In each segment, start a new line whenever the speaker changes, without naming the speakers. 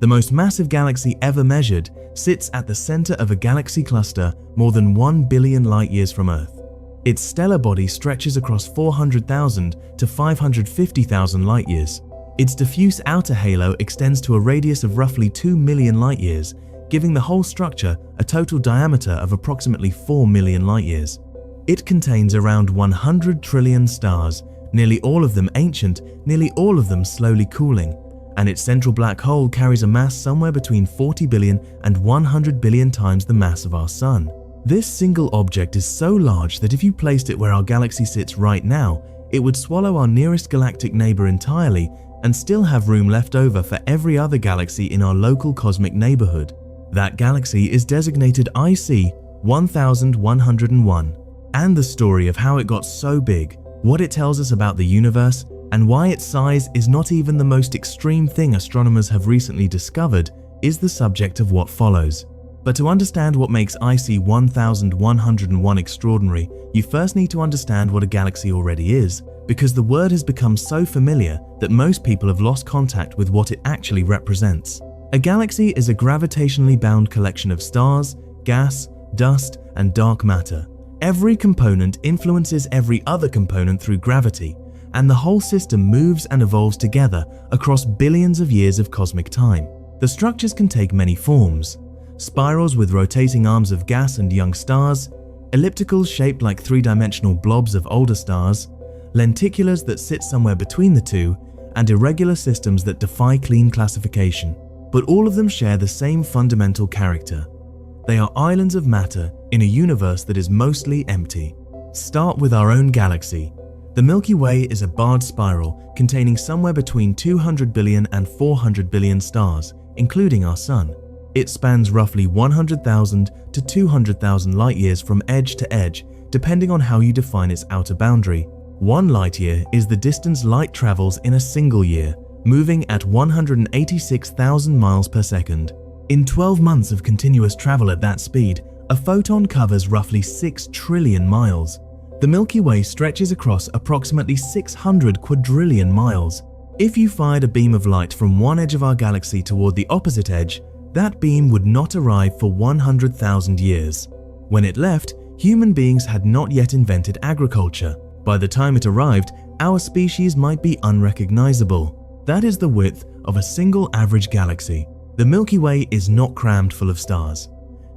The most massive galaxy ever measured sits at the center of a galaxy cluster more than 1 billion light-years from Earth. Its stellar body stretches across 400,000 to 550,000 light-years. Its diffuse outer halo extends to a radius of roughly 2 million light-years, giving the whole structure a total diameter of approximately 4 million light-years. It contains around 100 trillion stars, nearly all of them ancient, nearly all of them slowly cooling, and its central black hole carries a mass somewhere between 40 billion and 100 billion times the mass of our Sun. This single object is so large that if you placed it where our galaxy sits right now, it would swallow our nearest galactic neighbor entirely and still have room left over for every other galaxy in our local cosmic neighborhood. That galaxy is designated IC 1101, and the story of how it got so big, what it tells us about the universe, and why its size is not even the most extreme thing astronomers have recently discovered is the subject of what follows. But to understand what makes IC 1101 extraordinary, you first need to understand what a galaxy already is, because the word has become so familiar that most people have lost contact with what it actually represents. A galaxy is a gravitationally bound collection of stars, gas, dust, and dark matter. Every component influences every other component through gravity, and the whole system moves and evolves together across billions of years of cosmic time. The structures can take many forms: spirals with rotating arms of gas and young stars, ellipticals shaped like three-dimensional blobs of older stars, lenticulars that sit somewhere between the two, and irregular systems that defy clean classification. But all of them share the same fundamental character. They are islands of matter in a universe that is mostly empty. Start with our own galaxy. The Milky Way is a barred spiral containing somewhere between 200 billion and 400 billion stars, including our Sun. It spans roughly 100,000 to 200,000 light-years from edge to edge, depending on how you define its outer boundary. 1 light-year is the distance light travels in a single year, moving at 186,000 miles per second. In 12 months of continuous travel at that speed, a photon covers roughly 6 trillion miles. The Milky Way stretches across approximately 600 quadrillion miles. If you fired a beam of light from one edge of our galaxy toward the opposite edge, that beam would not arrive for 100,000 years. When it left, human beings had not yet invented agriculture. By the time it arrived, our species might be unrecognizable. That is the width of a single average galaxy. The Milky Way is not crammed full of stars.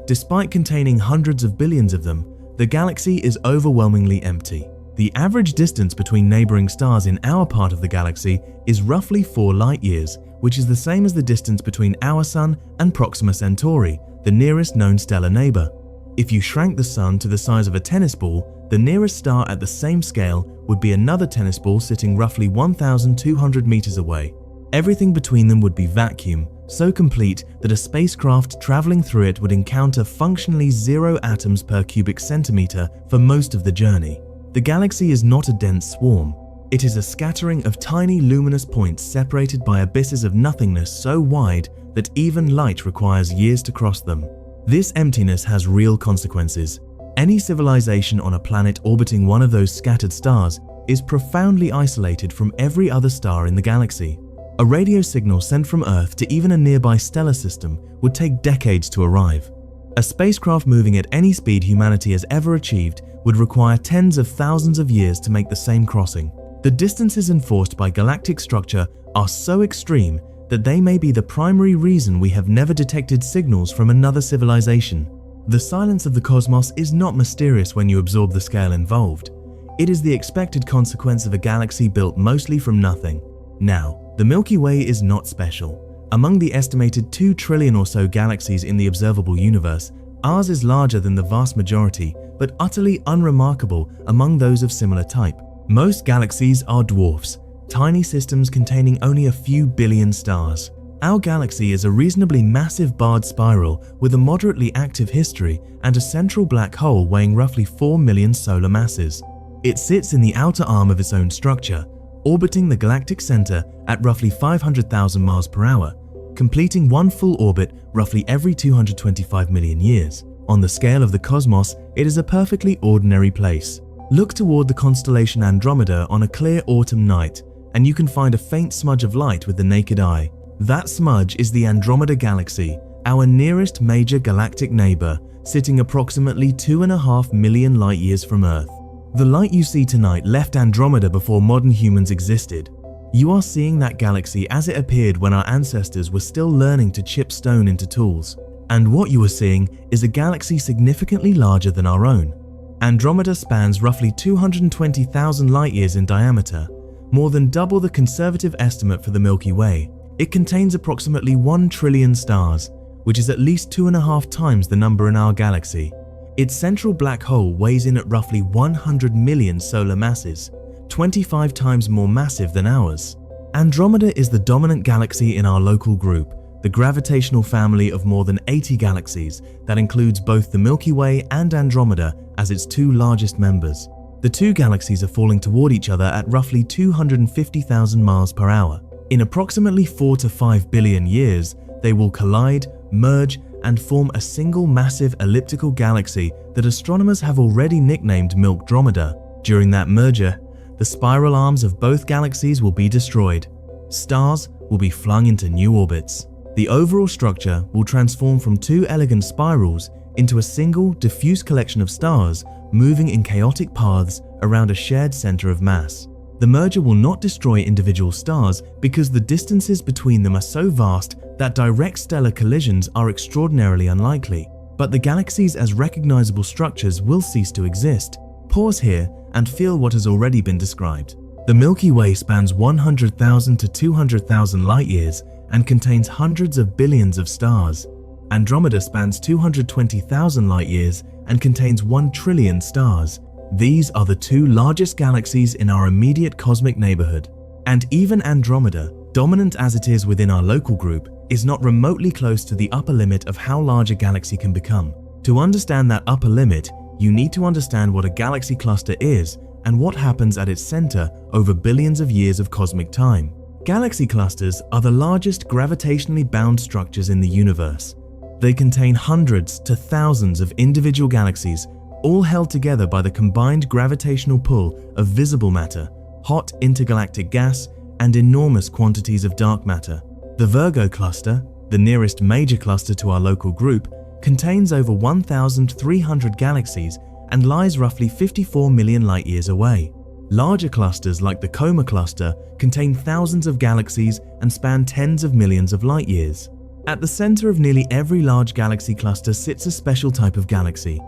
Despite containing hundreds of billions of them, the galaxy is overwhelmingly empty. The average distance between neighboring stars in our part of the galaxy is roughly 4 light-years, which is the same as the distance between our Sun and Proxima Centauri, the nearest known stellar neighbor. If you shrank the Sun to the size of a tennis ball, the nearest star at the same scale would be another tennis ball sitting roughly 1,200 meters away. Everything between them would be vacuum, so complete that a spacecraft traveling through it would encounter functionally 0 atoms per cubic centimeter for most of the journey. The galaxy is not a dense swarm. It is a scattering of tiny luminous points separated by abysses of nothingness so wide that even light requires years to cross them. This emptiness has real consequences. Any civilization on a planet orbiting one of those scattered stars is profoundly isolated from every other star in the galaxy. A radio signal sent from Earth to even a nearby stellar system would take decades to arrive. A spacecraft moving at any speed humanity has ever achieved would require tens of thousands of years to make the same crossing. The distances enforced by galactic structure are so extreme that they may be the primary reason we have never detected signals from another civilization. The silence of the cosmos is not mysterious when you absorb the scale involved. It is the expected consequence of a galaxy built mostly from nothing. Now, the Milky Way is not special. Among the estimated 2 trillion or so galaxies in the observable universe, ours is larger than the vast majority, but utterly unremarkable among those of similar type. Most galaxies are dwarfs, tiny systems containing only a few billion stars. Our galaxy is a reasonably massive barred spiral with a moderately active history and a central black hole weighing roughly 4 million solar masses. It sits in the outer arm of its own structure, orbiting the galactic center at roughly 500,000 miles per hour, completing one full orbit roughly every 225 million years. On the scale of the cosmos, it is a perfectly ordinary place. Look toward the constellation Andromeda on a clear autumn night, and you can find a faint smudge of light with the naked eye. That smudge is the Andromeda Galaxy, our nearest major galactic neighbor, sitting approximately 2.5 million light-years from Earth. The light you see tonight left Andromeda before modern humans existed. You are seeing that galaxy as it appeared when our ancestors were still learning to chip stone into tools. And what you are seeing is a galaxy significantly larger than our own. Andromeda spans roughly 220,000 light-years in diameter, more than double the conservative estimate for the Milky Way. It contains approximately 1 trillion stars, which is at least 2.5 times the number in our galaxy. Its central black hole weighs in at roughly 100 million solar masses, 25 times more massive than ours. Andromeda is the dominant galaxy in our local group, the gravitational family of more than 80 galaxies that includes both the Milky Way and Andromeda as its two largest members. The two galaxies are falling toward each other at roughly 250,000 miles per hour. In approximately 4 to 5 billion years, they will collide, merge, and form a single massive elliptical galaxy that astronomers have already nicknamed Milkdromeda. During that merger, the spiral arms of both galaxies will be destroyed. Stars will be flung into new orbits. The overall structure will transform from two elegant spirals into a single, diffuse collection of stars moving in chaotic paths around a shared center of mass. The merger will not destroy individual stars because the distances between them are so vast that direct stellar collisions are extraordinarily unlikely. But the galaxies as recognizable structures will cease to exist. Pause here and feel what has already been described. The Milky Way spans 100,000 to 200,000 light-years and contains hundreds of billions of stars. Andromeda spans 220,000 light-years and contains 1 trillion stars. These are the two largest galaxies in our immediate cosmic neighborhood. And even Andromeda, dominant as it is within our local group, is not remotely close to the upper limit of how large a galaxy can become. To understand that upper limit, you need to understand what a galaxy cluster is and what happens at its center over billions of years of cosmic time. Galaxy clusters are the largest gravitationally bound structures in the universe. They contain hundreds to thousands of individual galaxies, all held together by the combined gravitational pull of visible matter, hot intergalactic gas, and enormous quantities of dark matter. The Virgo cluster, the nearest major cluster to our local group, contains over 1,300 galaxies and lies roughly 54 million light-years away. Larger clusters like the Coma cluster contain thousands of galaxies and span tens of millions of light-years. At the center of nearly every large galaxy cluster sits a special type of galaxy.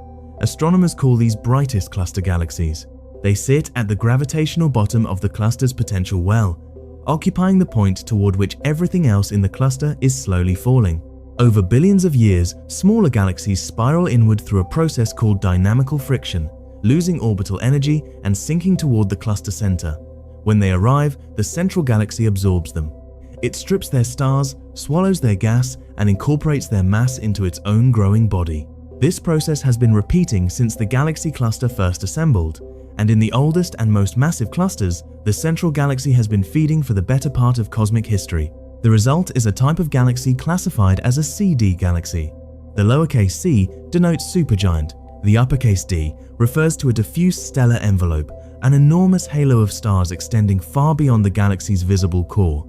Astronomers call these brightest cluster galaxies. They sit at the gravitational bottom of the cluster's potential well, occupying the point toward which everything else in the cluster is slowly falling. Over billions of years, smaller galaxies spiral inward through a process called dynamical friction, losing orbital energy and sinking toward the cluster center. When they arrive, the central galaxy absorbs them. It strips their stars, swallows their gas, and incorporates their mass into its own growing body. This process has been repeating since the galaxy cluster first assembled, and in the oldest and most massive clusters, the central galaxy has been feeding for the better part of cosmic history. The result is a type of galaxy classified as a CD galaxy. The lowercase c denotes supergiant. The uppercase D refers to a diffuse stellar envelope, an enormous halo of stars extending far beyond the galaxy's visible core.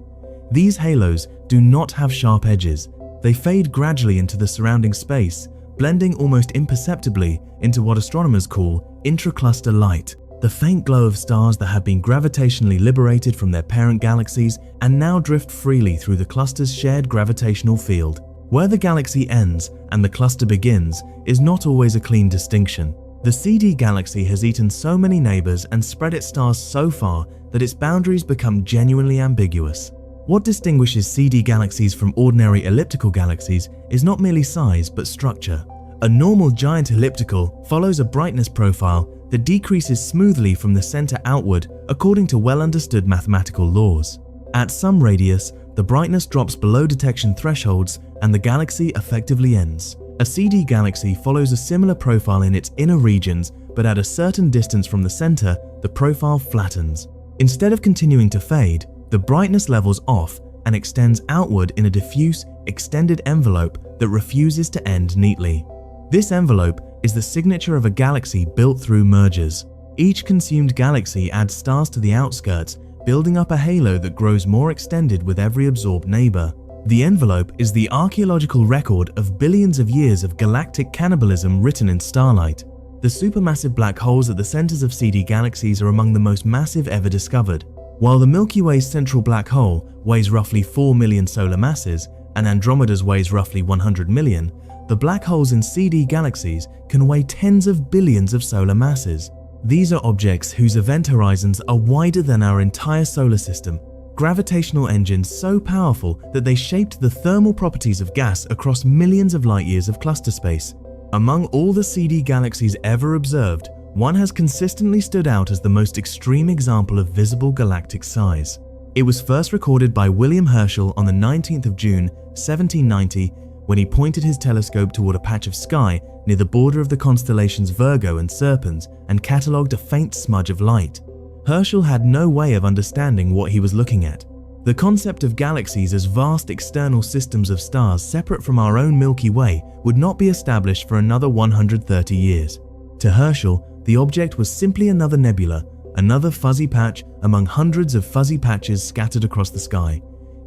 These halos do not have sharp edges. They fade gradually into the surrounding space, blending almost imperceptibly into what astronomers call intracluster light, the faint glow of stars that have been gravitationally liberated from their parent galaxies and now drift freely through the cluster's shared gravitational field. Where the galaxy ends and the cluster begins is not always a clean distinction. The CD galaxy has eaten so many neighbors and spread its stars so far that its boundaries become genuinely ambiguous. What distinguishes CD galaxies from ordinary elliptical galaxies is not merely size but structure. A normal giant elliptical follows a brightness profile that decreases smoothly from the center outward according to well-understood mathematical laws. At some radius, the brightness drops below detection thresholds and the galaxy effectively ends. A CD galaxy follows a similar profile in its inner regions, but at a certain distance from the center, the profile flattens. Instead of continuing to fade, the brightness levels off and extends outward in a diffuse, extended envelope that refuses to end neatly. This envelope is the signature of a galaxy built through mergers. Each consumed galaxy adds stars to the outskirts, building up a halo that grows more extended with every absorbed neighbor. The envelope is the archaeological record of billions of years of galactic cannibalism written in starlight. The supermassive black holes at the centers of CD galaxies are among the most massive ever discovered. While the Milky Way's central black hole weighs roughly 4 million solar masses and Andromeda's weighs roughly 100 million, the black holes in CD galaxies can weigh tens of billions of solar masses. These are objects whose event horizons are wider than our entire solar system. Gravitational engines so powerful that they shaped the thermal properties of gas across millions of light years of cluster space. Among all the CD galaxies ever observed, one has consistently stood out as the most extreme example of visible galactic size. It was first recorded by William Herschel on the 19th of June, 1790, when he pointed his telescope toward a patch of sky near the border of the constellations Virgo and Serpens and catalogued a faint smudge of light. Herschel had no way of understanding what he was looking at. The concept of galaxies as vast external systems of stars separate from our own Milky Way would not be established for another 130 years. To Herschel, the object was simply another nebula, another fuzzy patch among hundreds of fuzzy patches scattered across the sky.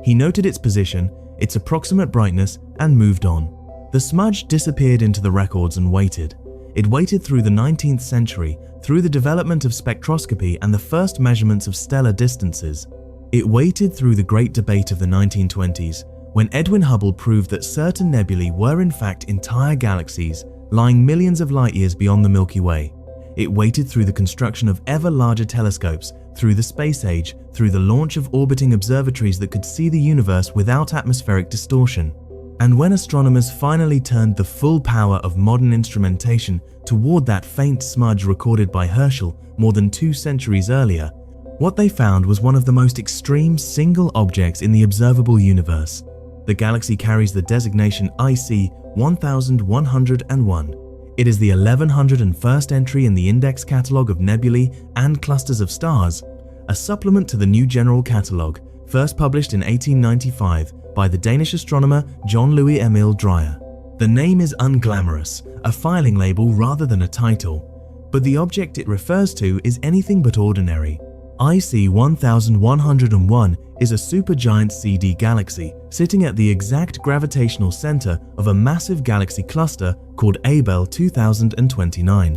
He noted its position, its approximate brightness, and moved on. The smudge disappeared into the records and waited. It waited through the 19th century, through the development of spectroscopy and the first measurements of stellar distances. It waited through the great debate of the 1920s, when Edwin Hubble proved that certain nebulae were in fact entire galaxies, lying millions of light years beyond the Milky Way. It waited through the construction of ever larger telescopes, through the space age, through the launch of orbiting observatories that could see the universe without atmospheric distortion. And when astronomers finally turned the full power of modern instrumentation toward that faint smudge recorded by Herschel more than 2 centuries earlier, what they found was one of the most extreme single objects in the observable universe. The galaxy carries the designation IC 1101. It is the 1101st entry in the Index Catalogue of Nebulae and Clusters of Stars, a supplement to the New General Catalogue, first published in 1895 by the Danish astronomer John Louis Emil Dreyer. The name is unglamorous, a filing label rather than a title, but the object it refers to is anything but ordinary. IC 1101 is a supergiant CD galaxy sitting at the exact gravitational center of a massive galaxy cluster called Abell 2029.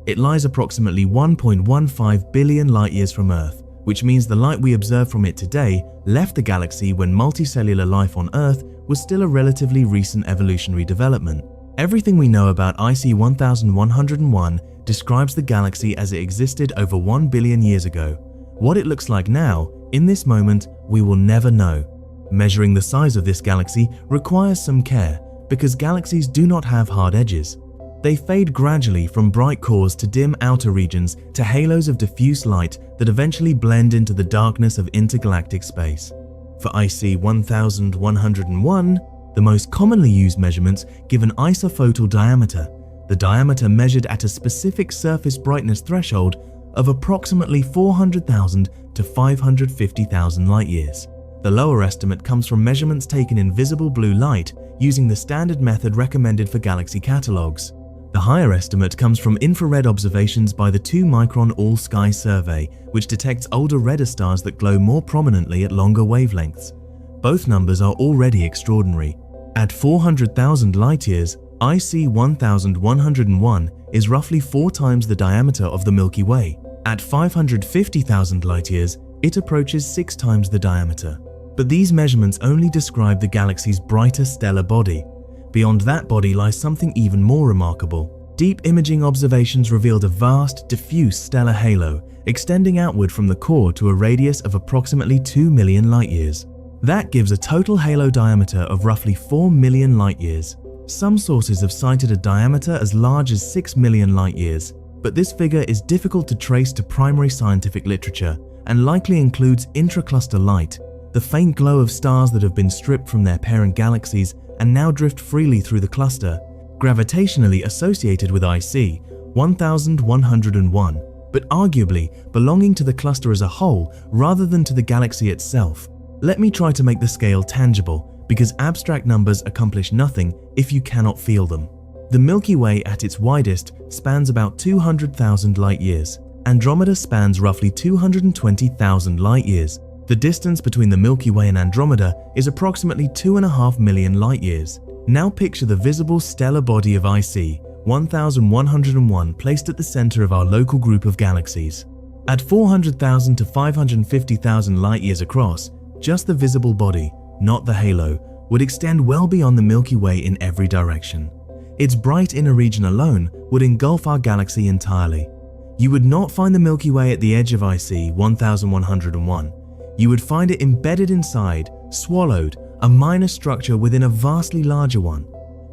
It lies approximately 1.15 billion light-years from Earth, which means the light we observe from it today left the galaxy when multicellular life on Earth was still a relatively recent evolutionary development. Everything we know about IC 1101 describes the galaxy as it existed over 1 billion years ago. What it looks like now, in this moment, we will never know. Measuring the size of this galaxy requires some care because galaxies do not have hard edges. They fade gradually from bright cores to dim outer regions to halos of diffuse light that eventually blend into the darkness of intergalactic space. For IC 1101, the most commonly used measurements give an isophotral diameter, the diameter measured at a specific surface brightness threshold of approximately 400,000 to 550,000 light-years. The lower estimate comes from measurements taken in visible blue light using the standard method recommended for galaxy catalogues. The higher estimate comes from infrared observations by the 2-micron all-sky survey, which detects older redder stars that glow more prominently at longer wavelengths. Both numbers are already extraordinary. At 400,000 light-years, IC 1101 is roughly 4 times the diameter of the Milky Way. At 550,000 light-years, it approaches 6 times the diameter. But these measurements only describe the galaxy's brighter stellar body. Beyond that body lies something even more remarkable. Deep imaging observations revealed a vast, diffuse stellar halo extending outward from the core to a radius of approximately 2 million light-years. That gives a total halo diameter of roughly 4 million light-years. Some sources have cited a diameter as large as 6 million light-years, but this figure is difficult to trace to primary scientific literature and likely includes intracluster light, the faint glow of stars that have been stripped from their parent galaxies and now drift freely through the cluster, gravitationally associated with IC 1101, but arguably belonging to the cluster as a whole rather than to the galaxy itself. Let me try to make the scale tangible, because abstract numbers accomplish nothing if you cannot feel them. The Milky Way at its widest spans about 200,000 light-years. Andromeda spans roughly 220,000 light-years. The distance between the Milky Way and Andromeda is approximately 2.5 million light-years. Now picture the visible stellar body of IC 1101 placed at the center of our local group of galaxies. At 400,000 to 550,000 light-years across, just the visible body, not the halo, would extend well beyond the Milky Way in every direction. Its bright inner region alone would engulf our galaxy entirely. You would not find the Milky Way at the edge of IC 1101. You would find it embedded inside, swallowed, a minor structure within a vastly larger one.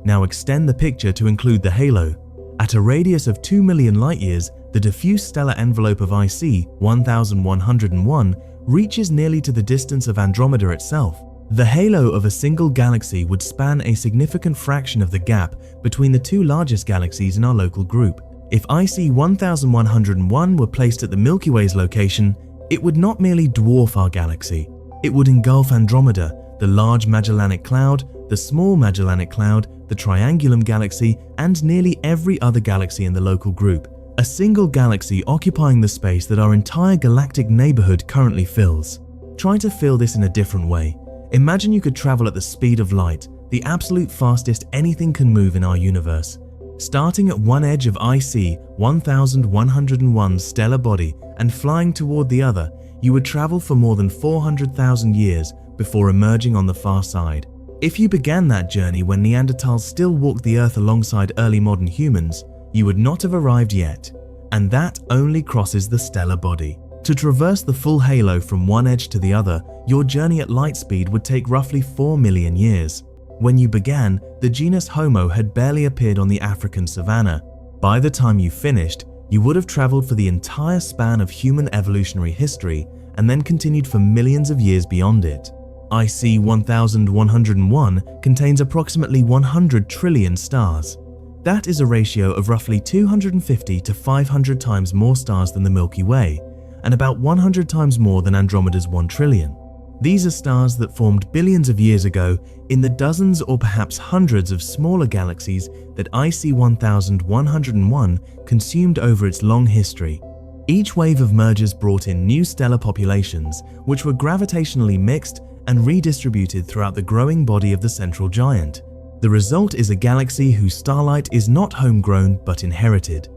Now extend the picture to include the halo. At a radius of 2 million light-years, the diffuse stellar envelope of IC 1101 reaches nearly to the distance of Andromeda itself. The halo of a single galaxy would span a significant fraction of the gap between the two largest galaxies in our local group. If IC 1101 were placed at the Milky Way's location, it would not merely dwarf our galaxy. It would engulf Andromeda, the Large Magellanic Cloud, the Small Magellanic Cloud, the Triangulum Galaxy, and nearly every other galaxy in the local group. A single galaxy occupying the space that our entire galactic neighborhood currently fills. Try to feel this in a different way. Imagine you could travel at the speed of light, the absolute fastest anything can move in our universe. Starting at one edge of IC 1101's stellar body and flying toward the other, you would travel for more than 400,000 years before emerging on the far side. If you began that journey when Neanderthals still walked the Earth alongside early modern humans, you would not have arrived yet, and that only crosses the stellar body. To traverse the full halo from one edge to the other, your journey at light speed would take roughly 4 million years. When you began, the genus Homo had barely appeared on the African savanna. By the time you finished, you would have traveled for the entire span of human evolutionary history and then continued for millions of years beyond it. IC 1101 contains approximately 100 trillion stars. That is a ratio of roughly 250 to 500 times more stars than the Milky Way, and about 100 times more than Andromeda's 1 trillion. These are stars that formed billions of years ago in the dozens or perhaps hundreds of smaller galaxies that IC 1101 consumed over its long history. Each wave of mergers brought in new stellar populations, which were gravitationally mixed and redistributed throughout the growing body of the central giant. The result is a galaxy whose starlight is not homegrown but inherited,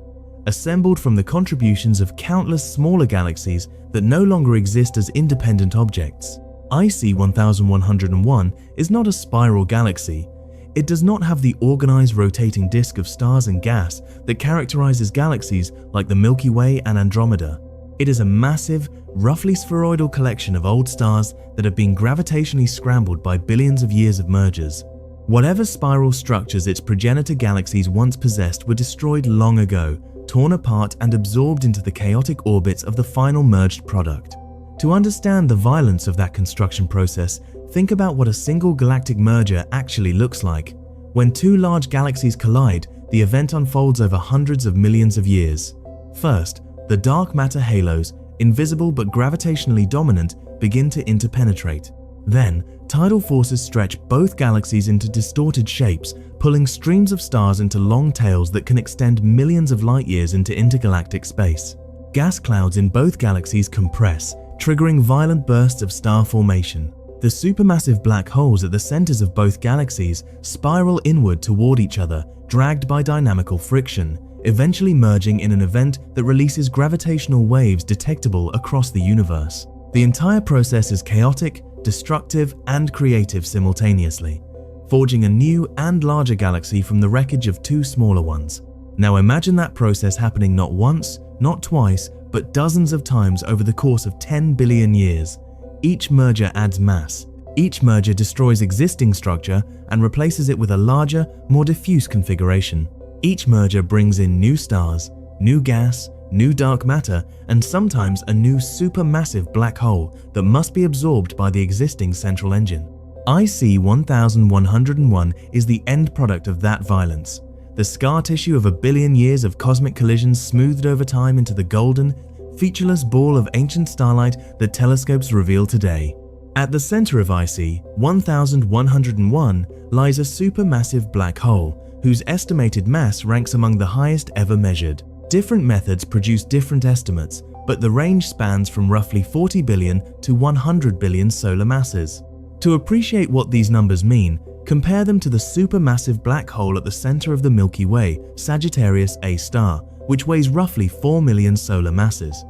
assembled from the contributions of countless smaller galaxies that no longer exist as independent objects. IC 1101 is not a spiral galaxy. It does not have the organized rotating disk of stars and gas that characterizes galaxies like the Milky Way and Andromeda. It is a massive, roughly spheroidal collection of old stars that have been gravitationally scrambled by billions of years of mergers. Whatever spiral structures its progenitor galaxies once possessed were destroyed long ago, torn apart and absorbed into the chaotic orbits of the final merged product. To understand the violence of that construction process, think about what a single galactic merger actually looks like. When two large galaxies collide, the event unfolds over hundreds of millions of years. First, the dark matter halos, invisible but gravitationally dominant, begin to interpenetrate. Then, tidal forces stretch both galaxies into distorted shapes, pulling streams of stars into long tails that can extend millions of light years into intergalactic space. Gas clouds in both galaxies compress, triggering violent bursts of star formation. The supermassive black holes at the centers of both galaxies spiral inward toward each other, dragged by dynamical friction, eventually merging in an event that releases gravitational waves detectable across the universe. The entire process is chaotic, destructive, and creative simultaneously, forging a new and larger galaxy from the wreckage of two smaller ones. Now imagine that process happening not once, not twice, but dozens of times over the course of 10 billion years. Each merger adds mass. Each merger destroys existing structure and replaces it with a larger, more diffuse configuration. Each merger brings in new stars, new gas, new dark matter, and sometimes a new supermassive black hole that must be absorbed by the existing central engine. IC 1101 is the end product of that violence. The scar tissue of a billion years of cosmic collisions smoothed over time into the golden, featureless ball of ancient starlight that telescopes reveal today. At the center of IC 1101 lies a supermassive black hole, whose estimated mass ranks among the highest ever measured. Different methods produce different estimates, but the range spans from roughly 40 billion to 100 billion solar masses. To appreciate what these numbers mean, compare them to the supermassive black hole at the center of the Milky Way, Sagittarius A star, which weighs roughly 4 million solar masses.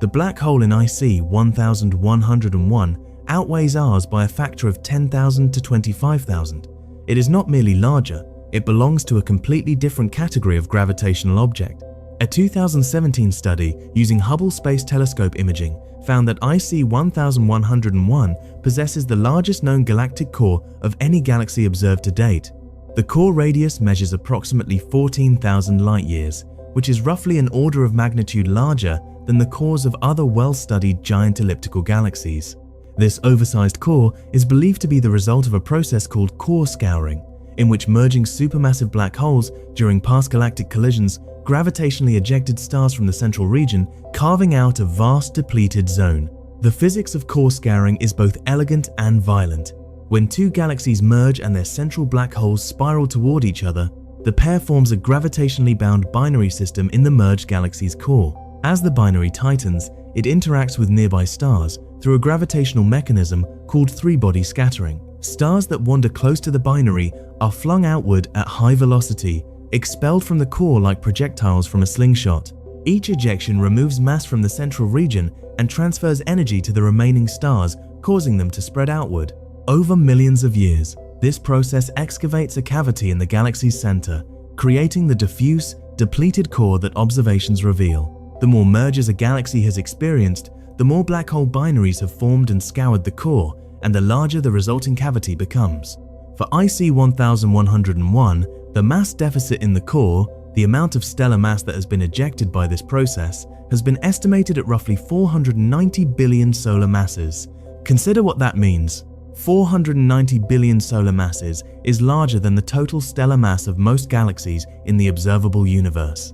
The black hole in IC 1101 outweighs ours by a factor of 10,000 to 25,000. It is not merely larger, it belongs to a completely different category of gravitational object. A 2017 study using Hubble Space Telescope imaging found that IC 1101 possesses the largest known galactic core of any galaxy observed to date. The core radius measures approximately 14,000 light-years, which is roughly an order of magnitude larger than the cores of other well-studied giant elliptical galaxies. This oversized core is believed to be the result of a process called core scouring, in which merging supermassive black holes during past galactic collisions gravitationally ejected stars from the central region, carving out a vast depleted zone. The physics of core scouring is both elegant and violent. When two galaxies merge and their central black holes spiral toward each other, the pair forms a gravitationally bound binary system in the merged galaxy's core. As the binary tightens, it interacts with nearby stars through a gravitational mechanism called three-body scattering. Stars that wander close to the binary are flung outward at high velocity, expelled from the core like projectiles from a slingshot. Each ejection removes mass from the central region and transfers energy to the remaining stars, causing them to spread outward. Over millions of years, this process excavates a cavity in the galaxy's center, creating the diffuse, depleted core that observations reveal. The more mergers a galaxy has experienced, the more black hole binaries have formed and scoured the core, and the larger the resulting cavity becomes. For IC 1101, the mass deficit in the core, the amount of stellar mass that has been ejected by this process, has been estimated at roughly 490 billion solar masses. Consider what that means. 490 billion solar masses is larger than the total stellar mass of most galaxies in the observable universe.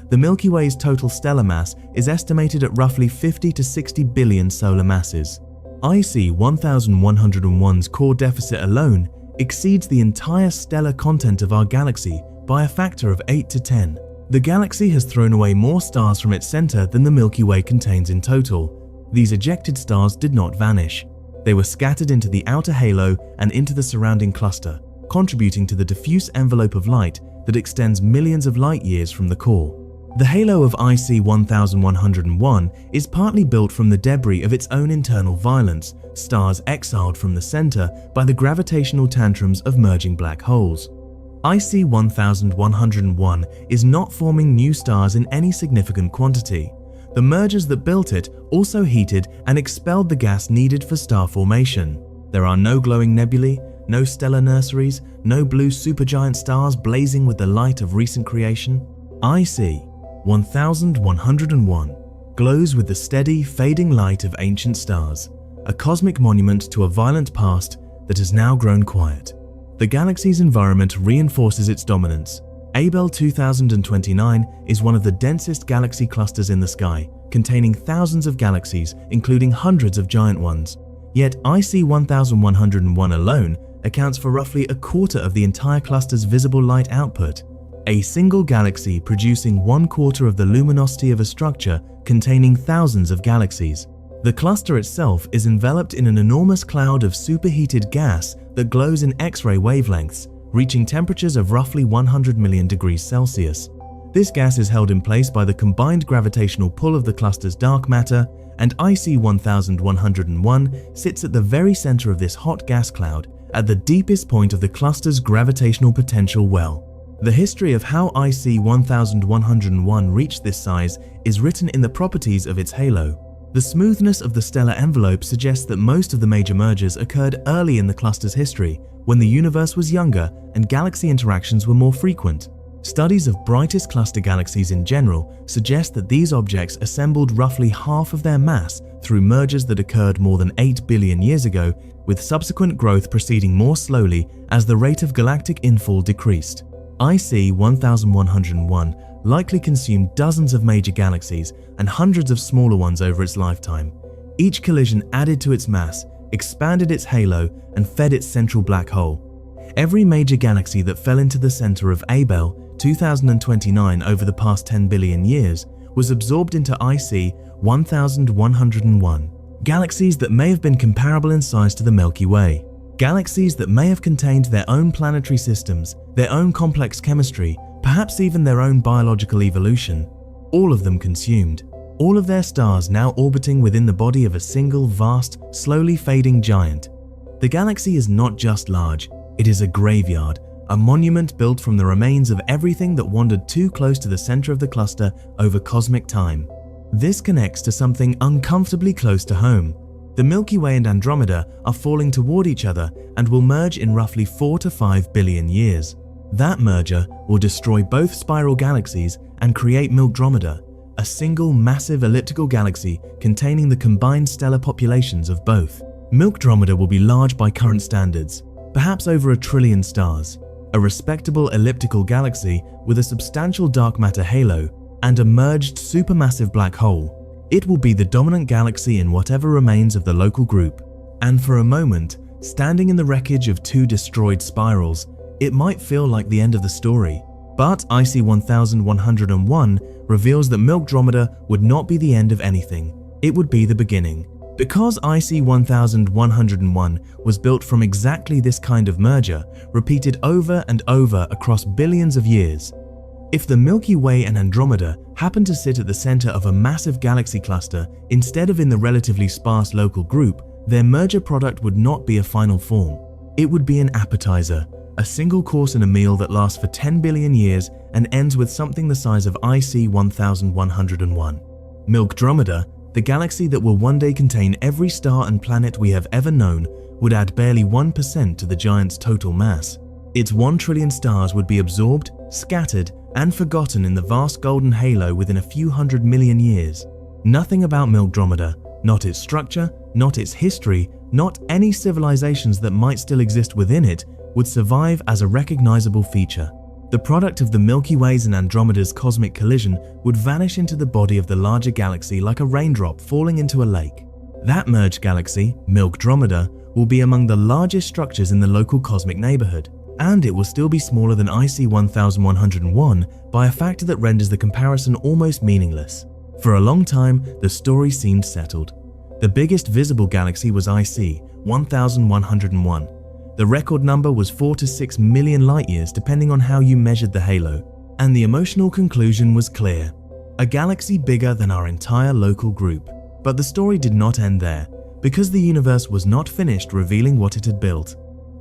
The Milky Way's total stellar mass is estimated at roughly 50 to 60 billion solar masses. IC 1101's core deficit alone exceeds the entire stellar content of our galaxy by a factor of 8 to 10. The galaxy has thrown away more stars from its center than the Milky Way contains in total. These ejected stars did not vanish. They were scattered into the outer halo and into the surrounding cluster, contributing to the diffuse envelope of light that extends millions of light-years from the core. The halo of IC 1101 is partly built from the debris of its own internal violence, stars exiled from the center by the gravitational tantrums of merging black holes. IC 1101 is not forming new stars in any significant quantity. The mergers that built it also heated and expelled the gas needed for star formation. There are no glowing nebulae, no stellar nurseries, no blue supergiant stars blazing with the light of recent creation. IC 1101 glows with the steady, fading light of ancient stars, a cosmic monument to a violent past that has now grown quiet. The galaxy's environment reinforces its dominance. Abell 2029 is one of the densest galaxy clusters in the sky, containing thousands of galaxies, including hundreds of giant ones. Yet IC 1101 alone accounts for roughly a quarter of the entire cluster's visible light output. A single galaxy producing 1/4 of the luminosity of a structure containing thousands of galaxies. The cluster itself is enveloped in an enormous cloud of superheated gas that glows in X-ray wavelengths, reaching temperatures of roughly 100 million degrees Celsius. This gas is held in place by the combined gravitational pull of the cluster's dark matter, and IC 1101 sits at the very center of this hot gas cloud, at the deepest point of the cluster's gravitational potential well. The history of how IC 1101 reached this size is written in the properties of its halo. The smoothness of the stellar envelope suggests that most of the major mergers occurred early in the cluster's history, when the universe was younger and galaxy interactions were more frequent. Studies of brightest cluster galaxies in general suggest that these objects assembled roughly half of their mass through mergers that occurred more than 8 billion years ago, with subsequent growth proceeding more slowly as the rate of galactic infall decreased. IC 1101 likely consumed dozens of major galaxies and hundreds of smaller ones over its lifetime. Each collision added to its mass, expanded its halo, and fed its central black hole. Every major galaxy that fell into the center of Abell 2029 over the past 10 billion years was absorbed into IC 1101. Galaxies that may have been comparable in size to the Milky Way. Galaxies that may have contained their own planetary systems, their own complex chemistry, perhaps even their own biological evolution. All of them consumed. All of their stars now orbiting within the body of a single vast, slowly fading giant. The galaxy is not just large, it is a graveyard, a monument built from the remains of everything that wandered too close to the center of the cluster over cosmic time. This connects to something uncomfortably close to home. The Milky Way and Andromeda are falling toward each other and will merge in roughly 4 to 5 billion years. That merger will destroy both spiral galaxies and create Milkdromeda, a single massive elliptical galaxy containing the combined stellar populations of both. Milkdromeda will be large by current standards, perhaps over 1 trillion stars, a respectable elliptical galaxy with a substantial dark matter halo and a merged supermassive black hole. It will be the dominant galaxy in whatever remains of the local group. And for a moment, standing in the wreckage of 2 destroyed spirals, it might feel like the end of the story. But IC 1101 reveals that Milkdromeda would not be the end of anything, it would be the beginning. Because IC 1101 was built from exactly this kind of merger, repeated over and over across billions of years. If the Milky Way and Andromeda happen to sit at the center of a massive galaxy cluster instead of in the relatively sparse local group, their merger product would not be a final form. It would be an appetizer, a single course in a meal that lasts for 10 billion years and ends with something the size of IC 1101. Milkdromeda, the galaxy that will one day contain every star and planet we have ever known, would add barely 1% to the giant's total mass. Its 1 trillion stars would be absorbed, scattered, and forgotten in the vast golden halo within a few 100 million years. Nothing about Milkdromeda, not its structure, not its history, not any civilizations that might still exist within it, would survive as a recognizable feature. The product of the Milky Way's and Andromeda's cosmic collision would vanish into the body of the larger galaxy like a raindrop falling into a lake. That merged galaxy, Milkdromeda, will be among the largest structures in the local cosmic neighborhood, and it will still be smaller than IC 1101 by a factor that renders the comparison almost meaningless. For a long time, the story seemed settled. The biggest visible galaxy was IC 1101. The record number was 4 to 6 million light-years depending on how you measured the halo, and the emotional conclusion was clear. A galaxy bigger than our entire local group. But the story did not end there, because the universe was not finished revealing what it had built.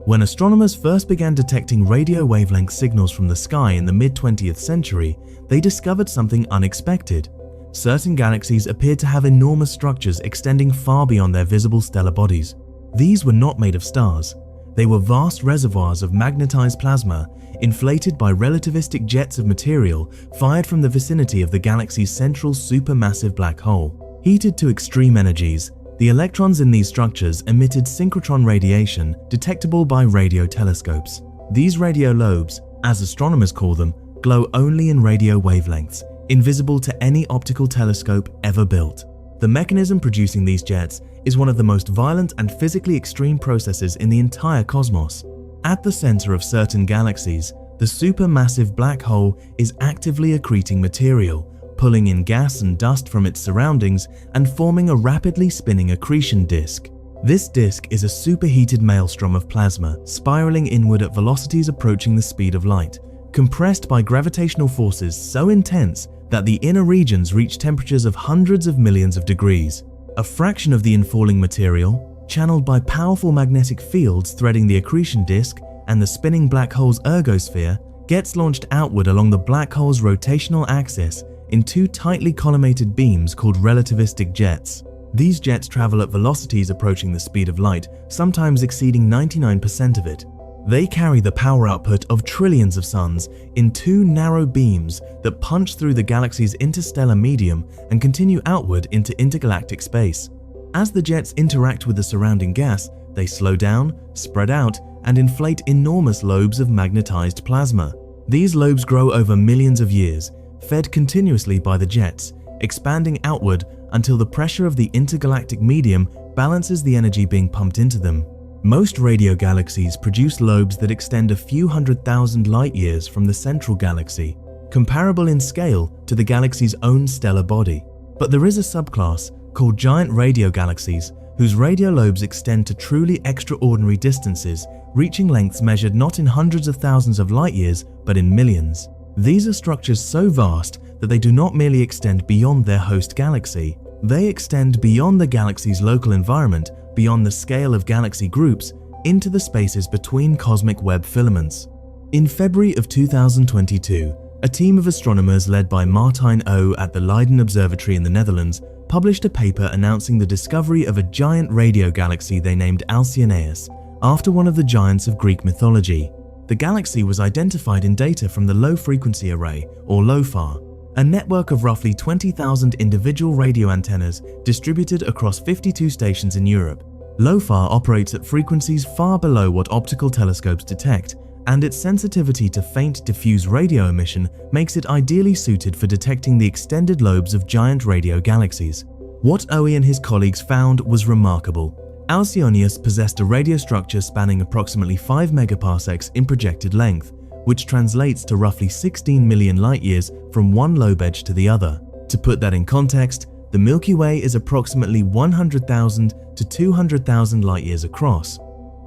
When astronomers first began detecting radio wavelength signals from the sky in the mid-20th century, they discovered something unexpected. Certain galaxies appeared to have enormous structures extending far beyond their visible stellar bodies. These were not made of stars. They were vast reservoirs of magnetized plasma, inflated by relativistic jets of material fired from the vicinity of the galaxy's central supermassive black hole. Heated to extreme energies, the electrons in these structures emitted synchrotron radiation detectable by radio telescopes. These radio lobes, as astronomers call them, glow only in radio wavelengths, invisible to any optical telescope ever built. The mechanism producing these jets is one of the most violent and physically extreme processes in the entire cosmos. At the center of certain galaxies, the supermassive black hole is actively accreting material, pulling in gas and dust from its surroundings and forming a rapidly spinning accretion disk. This disk is a superheated maelstrom of plasma spiraling inward at velocities approaching the speed of light, compressed by gravitational forces so intense that the inner regions reach temperatures of hundreds of millions of degrees. A fraction of the infalling material, channeled by powerful magnetic fields threading the accretion disk and the spinning black hole's ergosphere, gets launched outward along the black hole's rotational axis in 2 tightly collimated beams called relativistic jets. These jets travel at velocities approaching the speed of light, sometimes exceeding 99% of it. They carry the power output of trillions of suns in 2 narrow beams that punch through the galaxy's interstellar medium and continue outward into intergalactic space. As the jets interact with the surrounding gas, they slow down, spread out, and inflate enormous lobes of magnetized plasma. These lobes grow over millions of years, fed continuously by the jets, expanding outward until the pressure of the intergalactic medium balances the energy being pumped into them. Most radio galaxies produce lobes that extend a few 100,000 light-years from the central galaxy, comparable in scale to the galaxy's own stellar body. But there is a subclass called giant radio galaxies whose radio lobes extend to truly extraordinary distances, reaching lengths measured not in hundreds of thousands of light years, but in millions. These are structures so vast that they do not merely extend beyond their host galaxy. They extend beyond the galaxy's local environment, beyond the scale of galaxy groups, into the spaces between cosmic web filaments. In February of 2022, a team of astronomers led by Martijn O at the Leiden Observatory in the Netherlands published a paper announcing the discovery of a giant radio galaxy they named Alcyoneus, after one of the giants of Greek mythology. The galaxy was identified in data from the Low Frequency Array, or LOFAR, a network of roughly 20,000 individual radio antennas distributed across 52 stations in Europe. LOFAR operates at frequencies far below what optical telescopes detect, and its sensitivity to faint diffuse radio emission makes it ideally suited for detecting the extended lobes of giant radio galaxies. What Oe and his colleagues found was remarkable. Alcyoneus possessed a radio structure spanning approximately 5 megaparsecs in projected length, which translates to roughly 16 million light-years from one lobe edge to the other. To put that in context, the Milky Way is approximately 100,000 to 200,000 light-years across.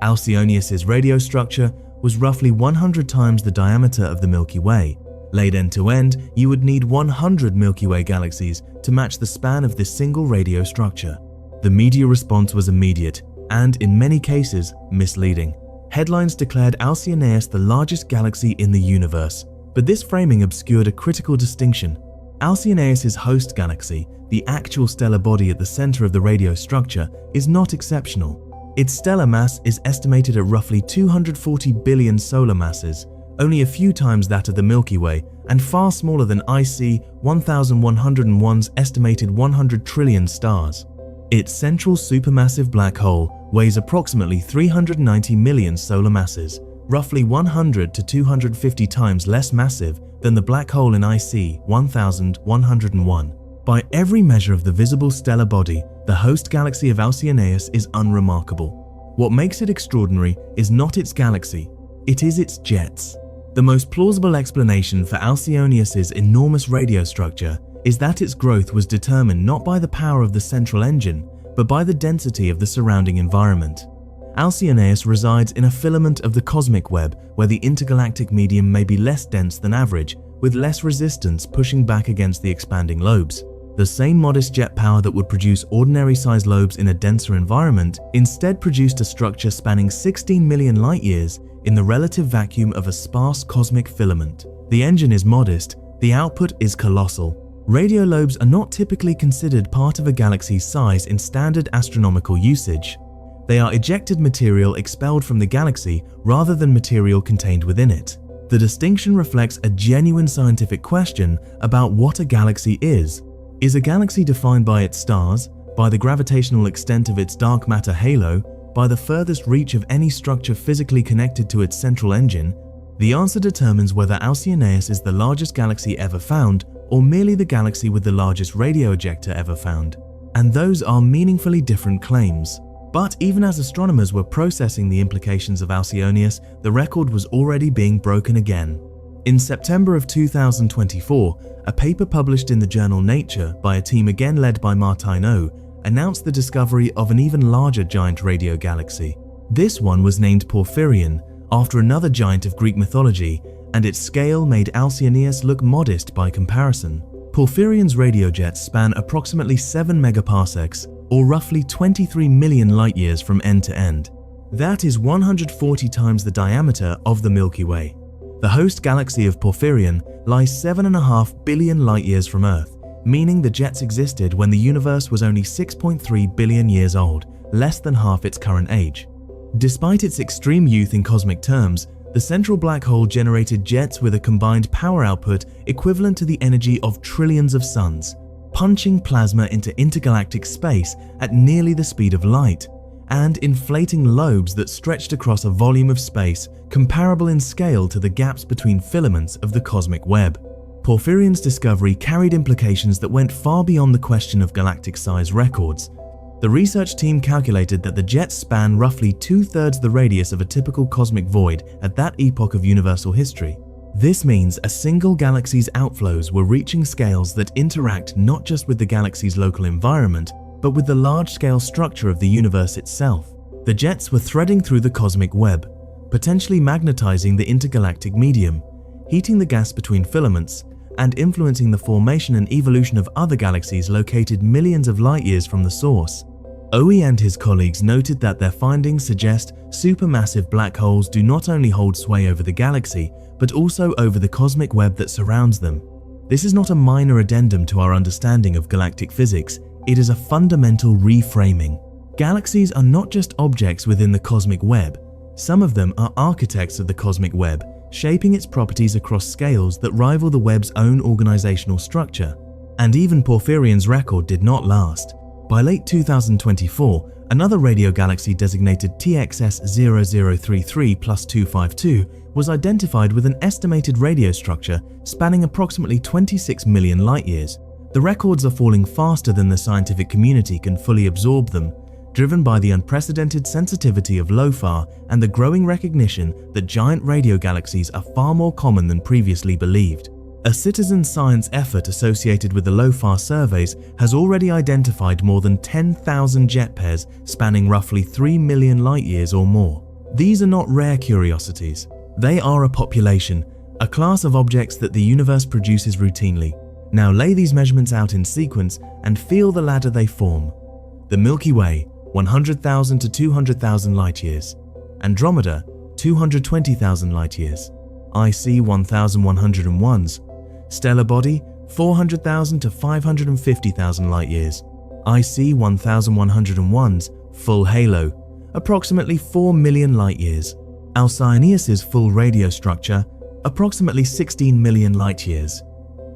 Alcyoneus's radio structure was roughly 100 times the diameter of the Milky Way. Laid end to end, you would need 100 Milky Way galaxies to match the span of this single radio structure. The media response was immediate and, in many cases, misleading. Headlines declared Alcyoneus the largest galaxy in the universe, but this framing obscured a critical distinction. Alcyoneus's host galaxy, the actual stellar body at the center of the radio structure, is not exceptional. Its stellar mass is estimated at roughly 240 billion solar masses, only a few times that of the Milky Way, and far smaller than IC 1101's estimated 100 trillion stars. Its central supermassive black hole weighs approximately 390 million solar masses, roughly 100 to 250 times less massive than the black hole in IC 1101. By every measure of the visible stellar body, the host galaxy of Alcyoneus is unremarkable. What makes it extraordinary is not its galaxy, it is its jets. The most plausible explanation for Alcyoneus's enormous radio structure is that its growth was determined not by the power of the central engine, but by the density of the surrounding environment. Alcyoneus resides in a filament of the cosmic web where the intergalactic medium may be less dense than average, with less resistance pushing back against the expanding lobes. The same modest jet power that would produce ordinary-sized lobes in a denser environment instead produced a structure spanning 16 million light-years in the relative vacuum of a sparse cosmic filament. The engine is modest, the output is colossal. Radio lobes are not typically considered part of a galaxy's size in standard astronomical usage. They are ejected material expelled from the galaxy rather than material contained within it. The distinction reflects a genuine scientific question about what a galaxy is. Is a galaxy defined by its stars, by the gravitational extent of its dark matter halo, by the furthest reach of any structure physically connected to its central engine? The answer determines whether Alcyoneus is the largest galaxy ever found or merely the galaxy with the largest radio ejector ever found. And those are meaningfully different claims. But even as astronomers were processing the implications of Alcyoneus, the record was already being broken again. In September of 2024, a paper published in the journal Nature by a team again led by Martijn O announced the discovery of an even larger giant radio galaxy. This one was named Porphyrion, after another giant of Greek mythology, and its scale made Alcyoneus look modest by comparison. Porphyrion's radio jets span approximately 7 megaparsecs, or roughly 23 million light-years from end to end. That is 140 times the diameter of the Milky Way. The host galaxy of Porphyrion lies 7.5 billion light-years from Earth, meaning the jets existed when the universe was only 6.3 billion years old, less than half its current age. Despite its extreme youth in cosmic terms, the central black hole generated jets with a combined power output equivalent to the energy of trillions of suns, punching plasma into intergalactic space at nearly the speed of light, and inflating lobes that stretched across a volume of space comparable in scale to the gaps between filaments of the cosmic web. Porphyrion's discovery carried implications that went far beyond the question of galactic size records. The research team calculated that the jets span roughly 2/3 the radius of a typical cosmic void at that epoch of universal history. This means a single galaxy's outflows were reaching scales that interact not just with the galaxy's local environment, but with the large-scale structure of the universe itself. The jets were threading through the cosmic web, potentially magnetizing the intergalactic medium, heating the gas between filaments, and influencing the formation and evolution of other galaxies located millions of light-years from the source. Oe and his colleagues noted that their findings suggest supermassive black holes do not only hold sway over the galaxy, but also over the cosmic web that surrounds them. This is not a minor addendum to our understanding of galactic physics, it is a fundamental reframing. Galaxies are not just objects within the cosmic web. Some of them are architects of the cosmic web, shaping its properties across scales that rival the web's own organizational structure. And even Porphyrion's record did not last. By late 2024, another radio galaxy designated TXS 0033+252 was identified with an estimated radio structure spanning approximately 26 million light-years. The records are falling faster than the scientific community can fully absorb them, driven by the unprecedented sensitivity of LOFAR and the growing recognition that giant radio galaxies are far more common than previously believed. A citizen science effort associated with the LOFAR surveys has already identified more than 10,000 jet pairs spanning roughly 3 million light-years or more. These are not rare curiosities. They are a population, a class of objects that the universe produces routinely. Now lay these measurements out in sequence and feel the ladder they form. The Milky Way, 100,000 to 200,000 light-years. Andromeda, 220,000 light-years. IC 1101s. Stellar body, 400,000 to 550,000 light-years. IC 1101s, full halo, approximately 4 million light-years. Alcyoneus's full radio structure, approximately 16 million light-years.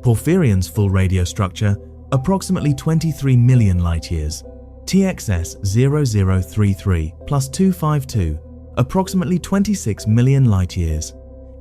Porphyrion's full radio structure, approximately 23 million light-years. TXS 0033+252, approximately 26 million light-years.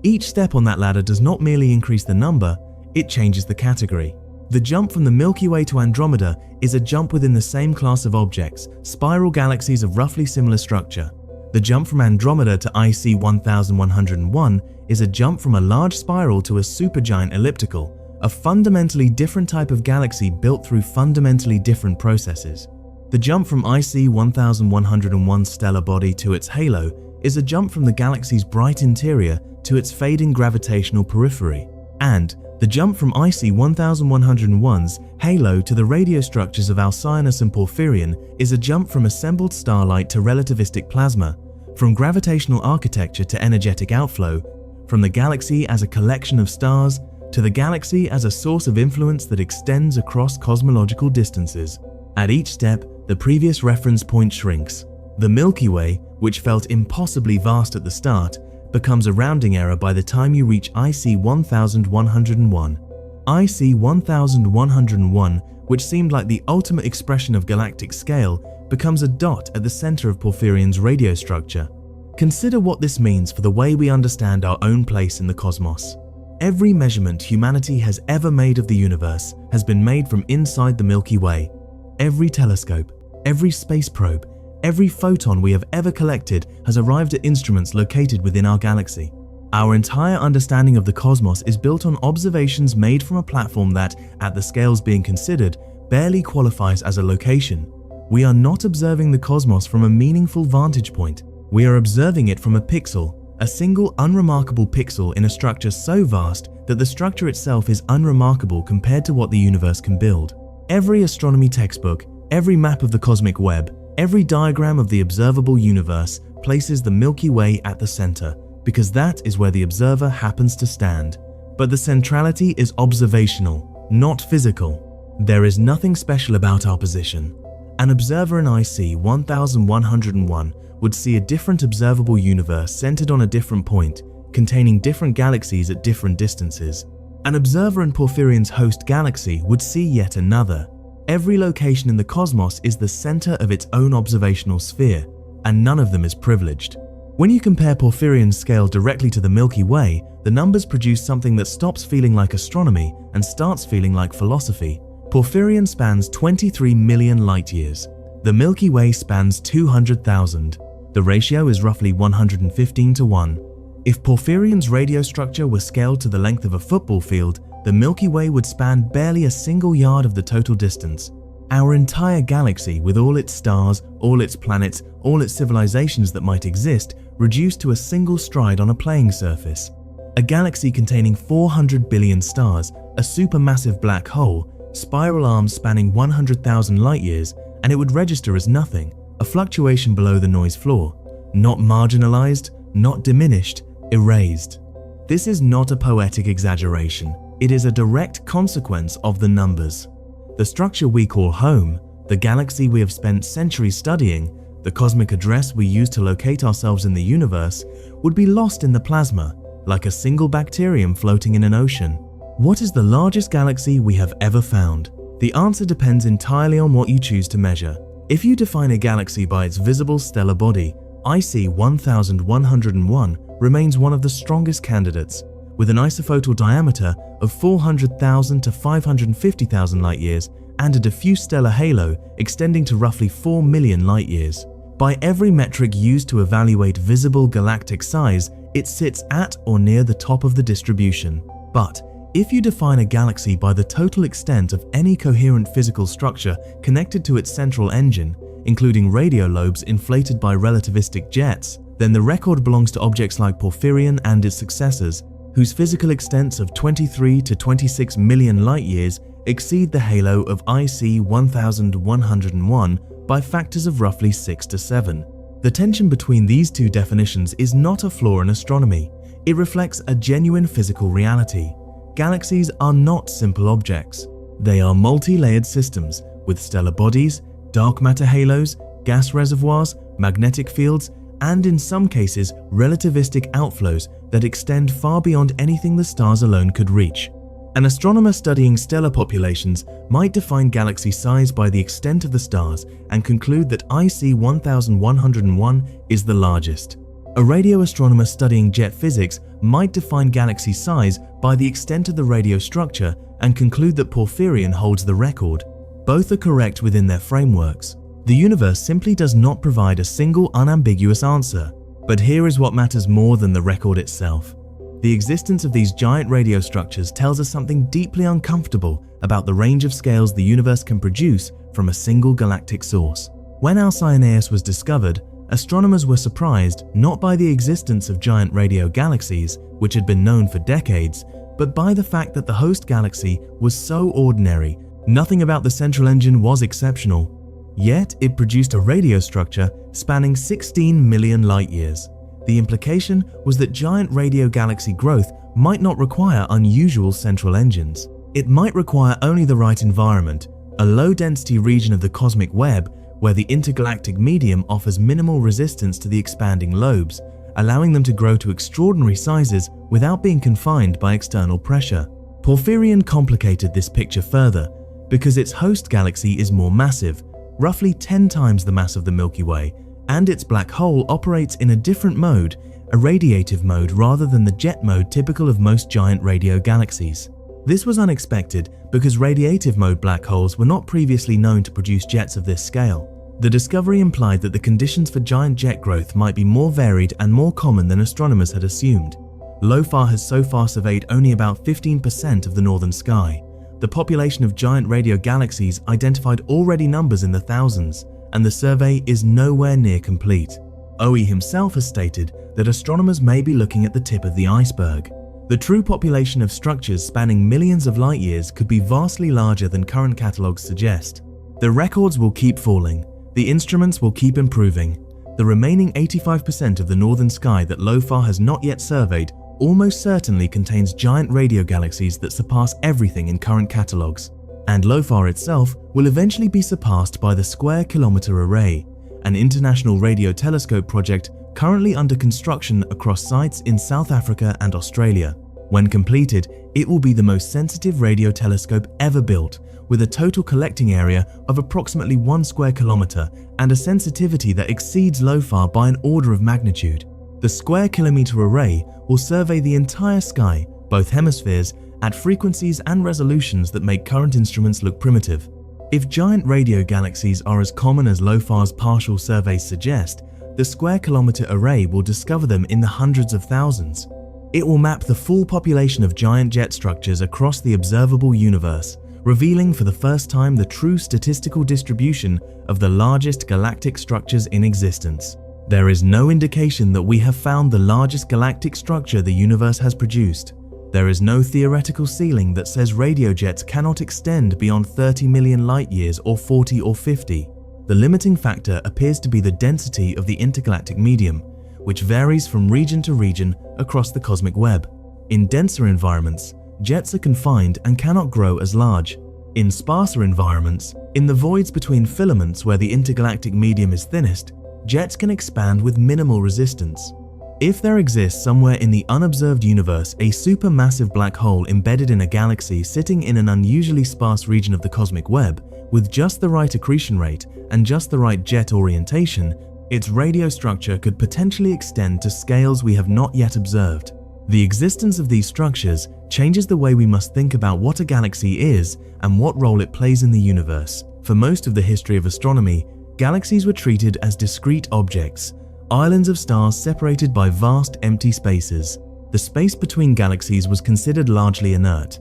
Each step on that ladder does not merely increase the number, it changes the category. The jump from the Milky Way to Andromeda is a jump within the same class of objects, spiral galaxies of roughly similar structure. The jump from Andromeda to IC 1101 is a jump from a large spiral to a supergiant elliptical, a fundamentally different type of galaxy built through fundamentally different processes. The jump from IC 1101 stellar body to its halo is a jump from the galaxy's bright interior to its fading gravitational periphery. And the jump from IC 1101's halo to the radio structures of Alcyoneus and Porphyrion is a jump from assembled starlight to relativistic plasma, from gravitational architecture to energetic outflow, from the galaxy as a collection of stars to the galaxy as a source of influence that extends across cosmological distances. At each step, the previous reference point shrinks. The Milky Way, which felt impossibly vast at the start, becomes a rounding error by the time you reach IC 1101. IC 1101, which seemed like the ultimate expression of galactic scale, becomes a dot at the center of Porphyrion's radio structure. Consider what this means for the way we understand our own place in the cosmos. Every measurement humanity has ever made of the universe has been made from inside the Milky Way. Every telescope, every space probe, every photon we have ever collected has arrived at instruments located within our galaxy. Our entire understanding of the cosmos is built on observations made from a platform that, at the scales being considered, barely qualifies as a location. We are not observing the cosmos from a meaningful vantage point. We are observing it from a pixel, a single unremarkable pixel in a structure so vast that the structure itself is unremarkable compared to what the universe can build. Every astronomy textbook, every map of the cosmic web, every diagram of the observable universe places the Milky Way at the center, because that is where the observer happens to stand. But the centrality is observational, not physical. There is nothing special about our position. An observer in IC 1101 would see a different observable universe centered on a different point, containing different galaxies at different distances. An observer in Porphyrion's host galaxy would see yet another. Every location in the cosmos is the center of its own observational sphere, and none of them is privileged. When you compare Porphyrion's scale directly to the Milky Way, the numbers produce something that stops feeling like astronomy and starts feeling like philosophy. Porphyrion spans 23 million light-years. The Milky Way spans 200,000. The ratio is roughly 115 to 1. If Porphyrion's radio structure were scaled to the length of a football field, the Milky Way would span barely a single yard of the total distance. Our entire galaxy, with all its stars, all its planets, all its civilizations that might exist, reduced to a single stride on a playing surface. A galaxy containing 400 billion stars, a supermassive black hole, spiral arms spanning 100,000 light-years, and it would register as nothing, a fluctuation below the noise floor. Not marginalized, not diminished, erased. This is not a poetic exaggeration. It is a direct consequence of the numbers. The structure we call home, the galaxy we have spent centuries studying, the cosmic address we use to locate ourselves in the universe, would be lost in the plasma, like a single bacterium floating in an ocean. What is the largest galaxy we have ever found? The answer depends entirely on what you choose to measure. If you define a galaxy by its visible stellar body, IC 1101 remains one of the strongest candidates, with an isophotal diameter of 400,000 to 550,000 light-years and a diffuse stellar halo extending to roughly 4 million light-years. By every metric used to evaluate visible galactic size, it sits at or near the top of the distribution. But if you define a galaxy by the total extent of any coherent physical structure connected to its central engine, including radio lobes inflated by relativistic jets, then the record belongs to objects like Porphyrion and its successors, whose physical extents of 23 to 26 million light-years exceed the halo of IC 1101 by factors of roughly 6 to 7. The tension between these two definitions is not a flaw in astronomy. It reflects a genuine physical reality. Galaxies are not simple objects. They are multi-layered systems with stellar bodies, dark matter halos, gas reservoirs, magnetic fields, and in some cases, relativistic outflows that extend far beyond anything the stars alone could reach. An astronomer studying stellar populations might define galaxy size by the extent of the stars and conclude that IC 1101 is the largest. A radio astronomer studying jet physics might define galaxy size by the extent of the radio structure and conclude that Porphyrion holds the record. Both are correct within their frameworks. The universe simply does not provide a single unambiguous answer. But here is what matters more than the record itself. The existence of these giant radio structures tells us something deeply uncomfortable about the range of scales the universe can produce from a single galactic source. When Alcyoneus was discovered, astronomers were surprised not by the existence of giant radio galaxies, which had been known for decades, but by the fact that the host galaxy was so ordinary. Nothing about the central engine was exceptional. Yet it produced a radio structure spanning 16 million light-years. The implication was that giant radio galaxy growth might not require unusual central engines. It might require only the right environment, a low-density region of the cosmic web where the intergalactic medium offers minimal resistance to the expanding lobes, allowing them to grow to extraordinary sizes without being confined by external pressure. Porphyrion complicated this picture further because its host galaxy is more massive, roughly 10 times the mass of the Milky Way, and its black hole operates in a different mode, a radiative mode rather than the jet mode typical of most giant radio galaxies. This was unexpected because radiative mode black holes were not previously known to produce jets of this scale. The discovery implied that the conditions for giant jet growth might be more varied and more common than astronomers had assumed. LOFAR has so far surveyed only about 15% of the northern sky. The population of giant radio galaxies identified already numbers in the thousands, and the survey is nowhere near complete. OE himself has stated that astronomers may be looking at the tip of the iceberg. The true population of structures spanning millions of light-years could be vastly larger than current catalogues suggest. The records will keep falling. The instruments will keep improving. The remaining 85% of the northern sky that LOFAR has not yet surveyed almost certainly contains giant radio galaxies that surpass everything in current catalogues. And LOFAR itself will eventually be surpassed by the Square Kilometre Array, an international radio telescope project currently under construction across sites in South Africa and Australia. When completed, it will be the most sensitive radio telescope ever built, with a total collecting area of approximately 1 square kilometre and a sensitivity that exceeds LOFAR by an order of magnitude. The Square Kilometre Array will survey the entire sky, both hemispheres, at frequencies and resolutions that make current instruments look primitive. If giant radio galaxies are as common as LOFAR's partial surveys suggest, The square-kilometer array will discover them in the hundreds of thousands. It will map the full population of giant jet structures across the observable universe, revealing for the first time the true statistical distribution of the largest galactic structures in existence. There is no indication that we have found the largest galactic structure the universe has produced. There is no theoretical ceiling that says radio jets cannot extend beyond 30 million light-years or 40 or 50. The limiting factor appears to be the density of the intergalactic medium, which varies from region to region across the cosmic web. In denser environments, jets are confined and cannot grow as large. In sparser environments, in the voids between filaments where the intergalactic medium is thinnest, jets can expand with minimal resistance. If there exists somewhere in the unobserved universe a supermassive black hole embedded in a galaxy sitting in an unusually sparse region of the cosmic web, with just the right accretion rate and just the right jet orientation, its radio structure could potentially extend to scales we have not yet observed. The existence of these structures changes the way we must think about what a galaxy is and what role it plays in the universe. For most of the history of astronomy, galaxies were treated as discrete objects, islands of stars separated by vast empty spaces. The space between galaxies was considered largely inert.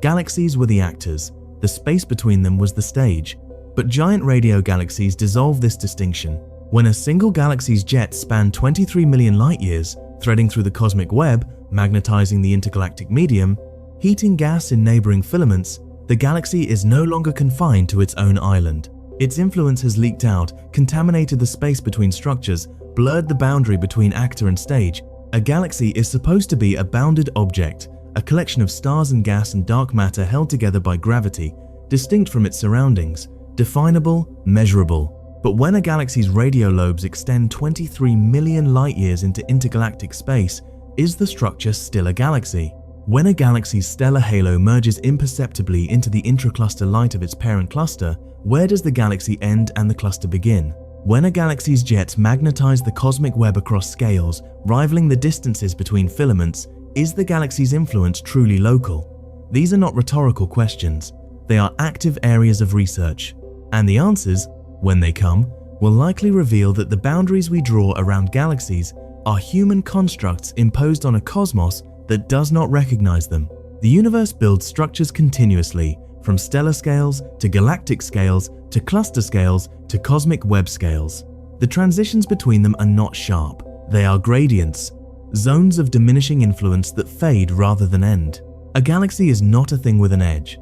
Galaxies were the actors, the space between them was the stage. But giant radio galaxies dissolve this distinction. When a single galaxy's jets span 23 million light-years, threading through the cosmic web, magnetizing the intergalactic medium, heating gas in neighboring filaments, the galaxy is no longer confined to its own island. Its influence has leaked out, contaminated the space between structures, blurred the boundary between actor and stage. A galaxy is supposed to be a bounded object, a collection of stars and gas and dark matter held together by gravity, distinct from its surroundings, definable, measurable. But when a galaxy's radio lobes extend 23 million light-years into intergalactic space, is the structure still a galaxy? When a galaxy's stellar halo merges imperceptibly into the intracluster light of its parent cluster, where does the galaxy end and the cluster begin? When a galaxy's jets magnetize the cosmic web across scales, rivaling the distances between filaments, is the galaxy's influence truly local? These are not rhetorical questions. They are active areas of research. And the answers, when they come, will likely reveal that the boundaries we draw around galaxies are human constructs imposed on a cosmos that does not recognize them. The universe builds structures continuously, from stellar scales to galactic scales to cluster scales to cosmic web scales. The transitions between them are not sharp. They are gradients, zones of diminishing influence that fade rather than end. A galaxy is not a thing with an edge.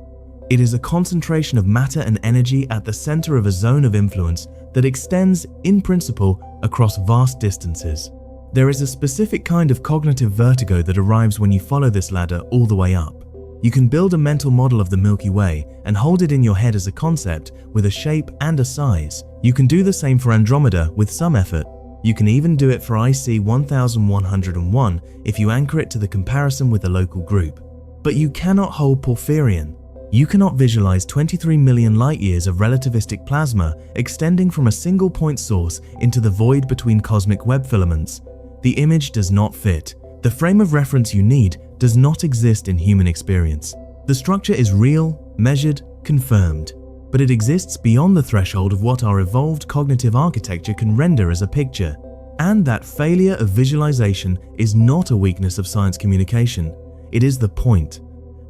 It is a concentration of matter and energy at the center of a zone of influence that extends, in principle, across vast distances. There is a specific kind of cognitive vertigo that arrives when you follow this ladder all the way up. You can build a mental model of the Milky Way and hold it in your head as a concept with a shape and a size. You can do the same for Andromeda with some effort. You can even do it for IC 1101 if you anchor it to the comparison with a local group. But you cannot hold Porphyrion. You cannot visualize 23 million light-years of relativistic plasma extending from a single point source into the void between cosmic web filaments. The image does not fit. The frame of reference you need does not exist in human experience. The structure is real, measured, confirmed, but it exists beyond the threshold of what our evolved cognitive architecture can render as a picture. And that failure of visualization is not a weakness of science communication. It is the point.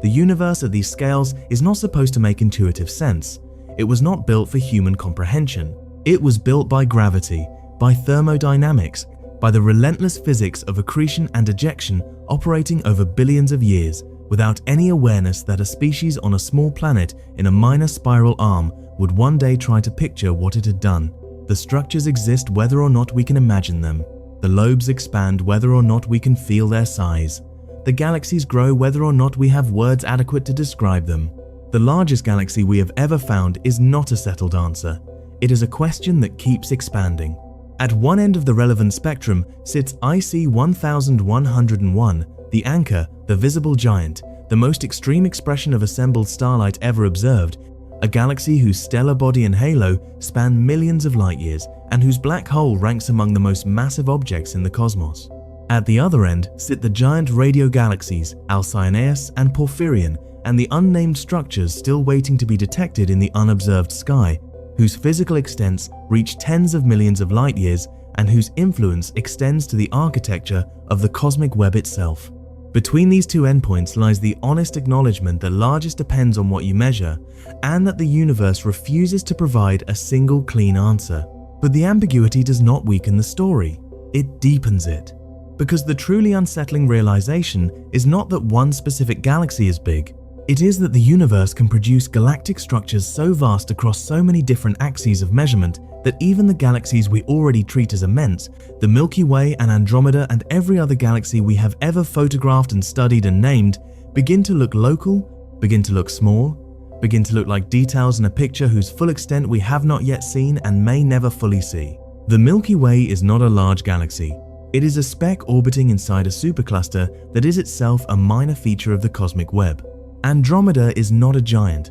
The universe at these scales is not supposed to make intuitive sense. It was not built for human comprehension. It was built by gravity, by thermodynamics, by the relentless physics of accretion and ejection operating over billions of years, without any awareness that a species on a small planet in a minor spiral arm would one day try to picture what it had done. The structures exist whether or not we can imagine them. The lobes expand whether or not we can feel their size. The galaxies grow whether or not we have words adequate to describe them. The largest galaxy we have ever found is not a settled answer. It is a question that keeps expanding. At one end of the relevant spectrum sits IC 1101, the anchor, the visible giant, the most extreme expression of assembled starlight ever observed, a galaxy whose stellar body and halo span millions of light-years and whose black hole ranks among the most massive objects in the cosmos. At the other end sit the giant radio galaxies Alcyoneus and Porphyrion and the unnamed structures still waiting to be detected in the unobserved sky, whose physical extents reach tens of millions of light-years and whose influence extends to the architecture of the cosmic web itself. Between these two endpoints lies the honest acknowledgement that largest depends on what you measure, and that the universe refuses to provide a single clean answer. But the ambiguity does not weaken the story, it deepens it. Because the truly unsettling realization is not that one specific galaxy is big, it is that the universe can produce galactic structures so vast across so many different axes of measurement that even the galaxies we already treat as immense, the Milky Way and Andromeda and every other galaxy we have ever photographed and studied and named, begin to look local, begin to look small, begin to look like details in a picture whose full extent we have not yet seen and may never fully see. The Milky Way is not a large galaxy. It is a speck orbiting inside a supercluster that is itself a minor feature of the cosmic web. Andromeda is not a giant.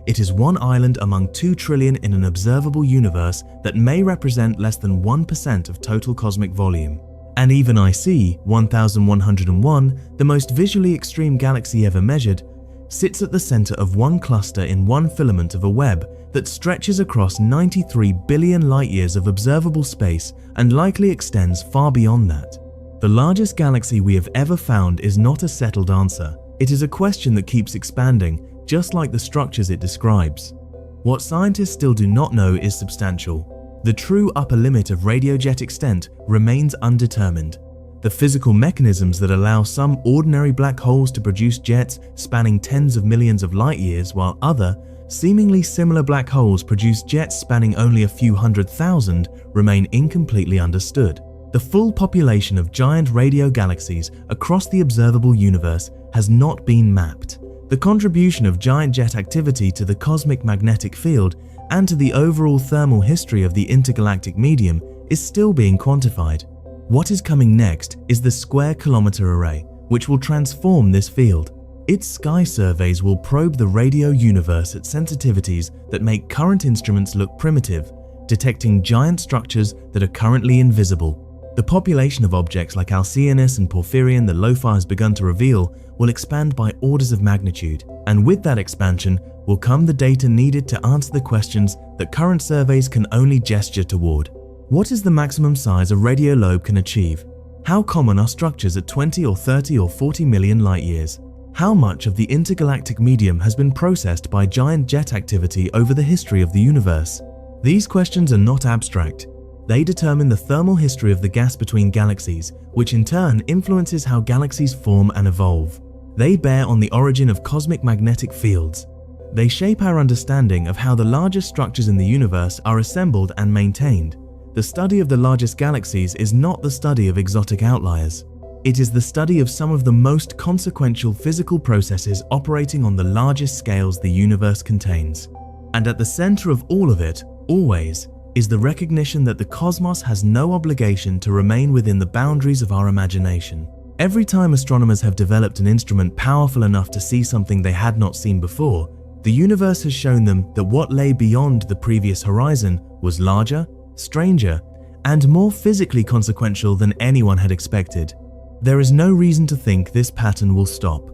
It is one island among 2 trillion in an observable universe that may represent less than 1% of total cosmic volume. And even IC 1101, the most visually extreme galaxy ever measured, sits at the center of one cluster in one filament of a web that stretches across 93 billion light-years of observable space and likely extends far beyond that. The largest galaxy we have ever found is not a settled answer. It is a question that keeps expanding, just like the structures it describes. What scientists still do not know is substantial. The true upper limit of radiojet extent remains undetermined. The physical mechanisms that allow some ordinary black holes to produce jets spanning tens of millions of light years while other, seemingly similar black holes produce jets spanning only a few 100,000 remain incompletely understood. The full population of giant radio galaxies across the observable universe has not been mapped. The contribution of giant jet activity to the cosmic magnetic field and to the overall thermal history of the intergalactic medium is still being quantified. What is coming next is the Square Kilometre Array, which will transform this field. Its sky surveys will probe the radio universe at sensitivities that make current instruments look primitive, detecting giant structures that are currently invisible. The population of objects like Alcyoneus and Porphyrion that LOFA has begun to reveal will expand by orders of magnitude, and with that expansion will come the data needed to answer the questions that current surveys can only gesture toward. What is the maximum size a radio lobe can achieve? How common are structures at 20 or 30 or 40 million light-years? How much of the intergalactic medium has been processed by giant jet activity over the history of the universe? These questions are not abstract. They determine the thermal history of the gas between galaxies, which in turn influences how galaxies form and evolve. They bear on the origin of cosmic magnetic fields. They shape our understanding of how the largest structures in the universe are assembled and maintained. The study of the largest galaxies is not the study of exotic outliers. It is the study of some of the most consequential physical processes operating on the largest scales the universe contains. And at the center of all of it, always, is the recognition that the cosmos has no obligation to remain within the boundaries of our imagination. Every time astronomers have developed an instrument powerful enough to see something they had not seen before, the universe has shown them that what lay beyond the previous horizon was larger, stranger, and more physically consequential than anyone had expected. There is no reason to think this pattern will stop.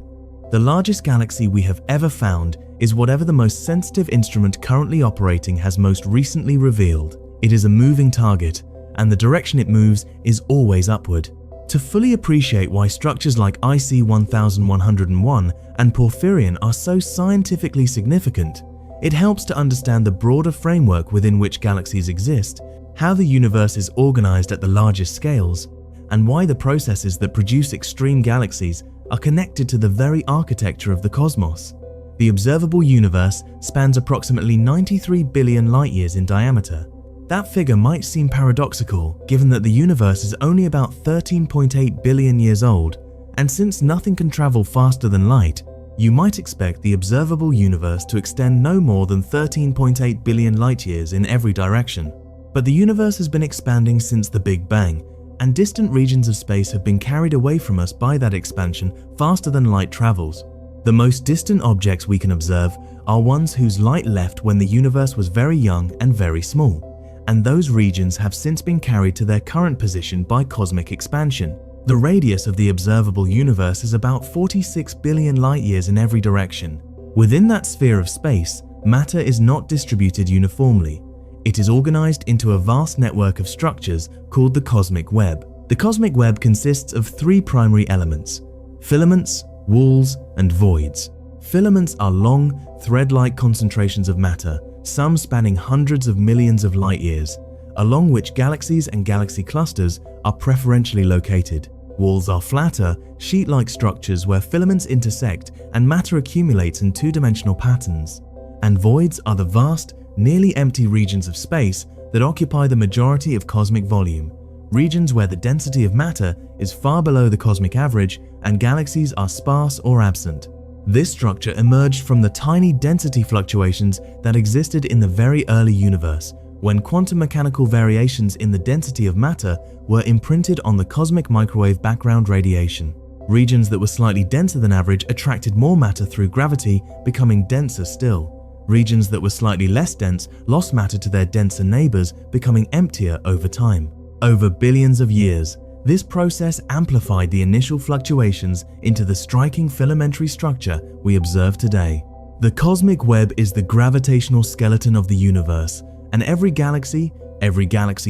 The largest galaxy we have ever found is whatever the most sensitive instrument currently operating has most recently revealed. It is a moving target, and the direction it moves is always upward. To fully appreciate why structures like IC 1101 and Porphyrion are so scientifically significant, it helps to understand the broader framework within which galaxies exist, how the universe is organized at the largest scales, and why the processes that produce extreme galaxies are connected to the very architecture of the cosmos. The observable universe spans approximately 93 billion light-years in diameter. That figure might seem paradoxical given that the universe is only about 13.8 billion years old, and since nothing can travel faster than light, you might expect the observable universe to extend no more than 13.8 billion light-years in every direction. But the universe has been expanding since the Big Bang, and distant regions of space have been carried away from us by that expansion faster than light travels. The most distant objects we can observe are ones whose light left when the universe was very young and very small, and those regions have since been carried to their current position by cosmic expansion. The radius of the observable universe is about 46 billion light-years in every direction. Within that sphere of space, matter is not distributed uniformly. It is organized into a vast network of structures called the cosmic web. The cosmic web consists of three primary elements: filaments, walls, and voids. Filaments are long, thread-like concentrations of matter, some spanning hundreds of millions of light years, along which galaxies and galaxy clusters are preferentially located. Walls are flatter, sheet-like structures where filaments intersect and matter accumulates in two-dimensional patterns. And voids are the vast, nearly empty regions of space that occupy the majority of cosmic volume, regions where the density of matter is far below the cosmic average and galaxies are sparse or absent. This structure emerged from the tiny density fluctuations that existed in the very early universe, when quantum mechanical variations in the density of matter were imprinted on the cosmic microwave background radiation. Regions that were slightly denser than average attracted more matter through gravity, becoming denser still. Regions that were slightly less dense lost matter to their denser neighbors, becoming emptier over time. Over billions of years, this process amplified the initial fluctuations into the striking filamentary structure we observe today. The cosmic web is the gravitational skeleton of the universe, and every galaxy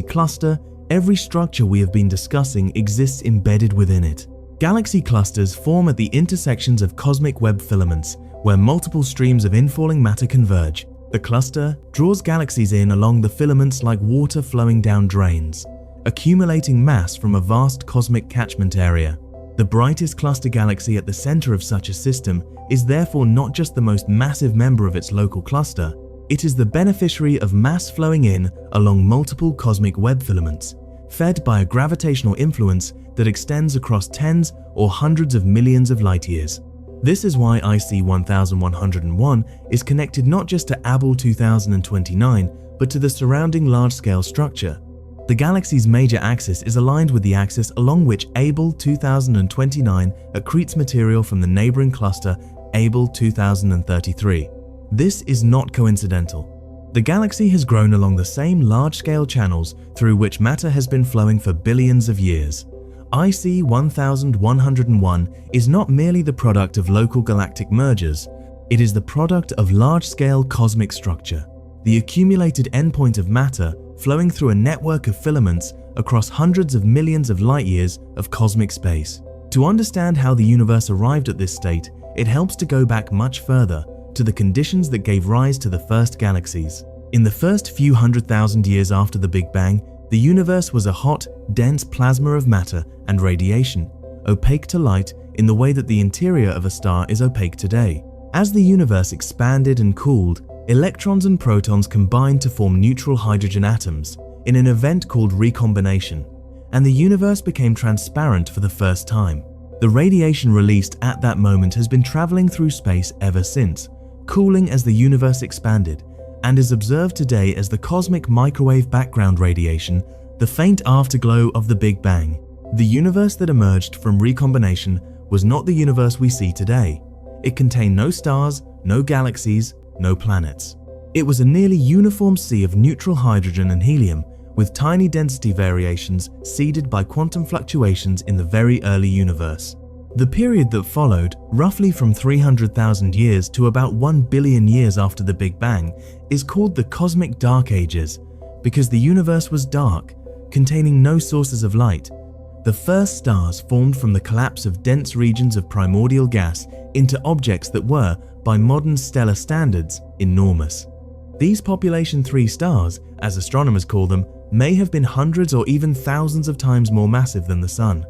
cluster, every structure we have been discussing exists embedded within it. Galaxy clusters form at the intersections of cosmic web filaments, where multiple streams of infalling matter converge. The cluster draws galaxies in along the filaments like water flowing down drains, accumulating mass from a vast cosmic catchment area. The brightest cluster galaxy at the center of such a system is therefore not just the most massive member of its local cluster, it is the beneficiary of mass flowing in along multiple cosmic web filaments, fed by a gravitational influence that extends across tens or hundreds of millions of light years. This is why IC 1101 is connected not just to Abell 2029, but to the surrounding large-scale structure. The galaxy's major axis is aligned with the axis along which Abell 2029 accretes material from the neighboring cluster Abell 2033. This is not coincidental. The galaxy has grown along the same large-scale channels through which matter has been flowing for billions of years. IC 1101 is not merely the product of local galactic mergers, it is the product of large-scale cosmic structure, the accumulated endpoint of matter flowing through a network of filaments across hundreds of millions of light years of cosmic space. To understand how the universe arrived at this state, it helps to go back much further, to the conditions that gave rise to the first galaxies. In the first few 100,000 years after the Big Bang, the universe was a hot, dense plasma of matter and radiation, opaque to light in the way that the interior of a star is opaque today. As the universe expanded and cooled, electrons and protons combined to form neutral hydrogen atoms in an event called recombination, and the universe became transparent for the first time. The radiation released at that moment has been traveling through space ever since, cooling as the universe expanded, and is observed today as the cosmic microwave background radiation, the faint afterglow of the Big Bang. The universe that emerged from recombination was not the universe we see today. It contained no stars, no galaxies, no planets. It was a nearly uniform sea of neutral hydrogen and helium, with tiny density variations seeded by quantum fluctuations in the very early universe. The period that followed, roughly from 300,000 years to about 1 billion years after the Big Bang, is called the Cosmic Dark Ages, because the universe was dark, containing no sources of light. The first stars formed from the collapse of dense regions of primordial gas into objects that were, by modern stellar standards, enormous. These population 3 stars, as astronomers call them, may have been hundreds or even thousands of times more massive than the Sun.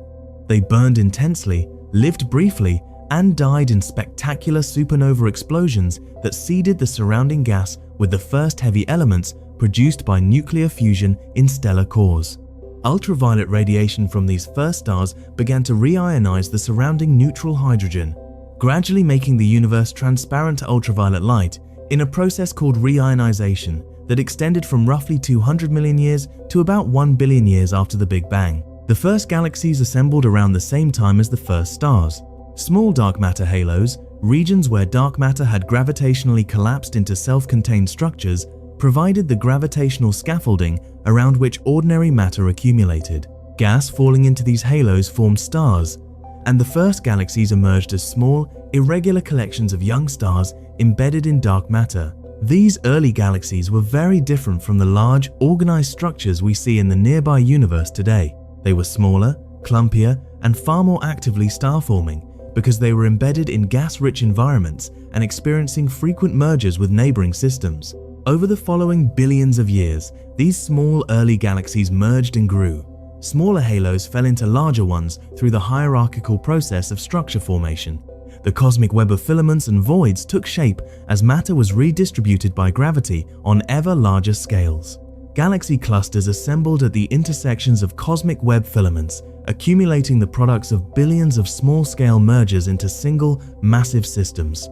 They burned intensely, lived briefly, and died in spectacular supernova explosions that seeded the surrounding gas with the first heavy elements produced by nuclear fusion in stellar cores. Ultraviolet radiation from these first stars began to reionize the surrounding neutral hydrogen, gradually making the universe transparent to ultraviolet light in a process called reionization that extended from roughly 200 million years to about 1 billion years after the Big Bang. The first galaxies assembled around the same time as the first stars. Small dark matter halos, regions where dark matter had gravitationally collapsed into self-contained structures, provided the gravitational scaffolding around which ordinary matter accumulated. Gas falling into these halos formed stars, and the first galaxies emerged as small, irregular collections of young stars embedded in dark matter, These early galaxies were very different from the large, organized structures we see in the nearby universe today. They were smaller, clumpier, and far more actively star-forming because they were embedded in gas-rich environments and experiencing frequent mergers with neighboring systems. Over the following billions of years, these small early galaxies merged and grew. Smaller halos fell into larger ones through the hierarchical process of structure formation. The cosmic web of filaments and voids took shape as matter was redistributed by gravity on ever larger scales. Galaxy clusters assembled at the intersections of cosmic web filaments, accumulating the products of billions of small-scale mergers into single, massive systems.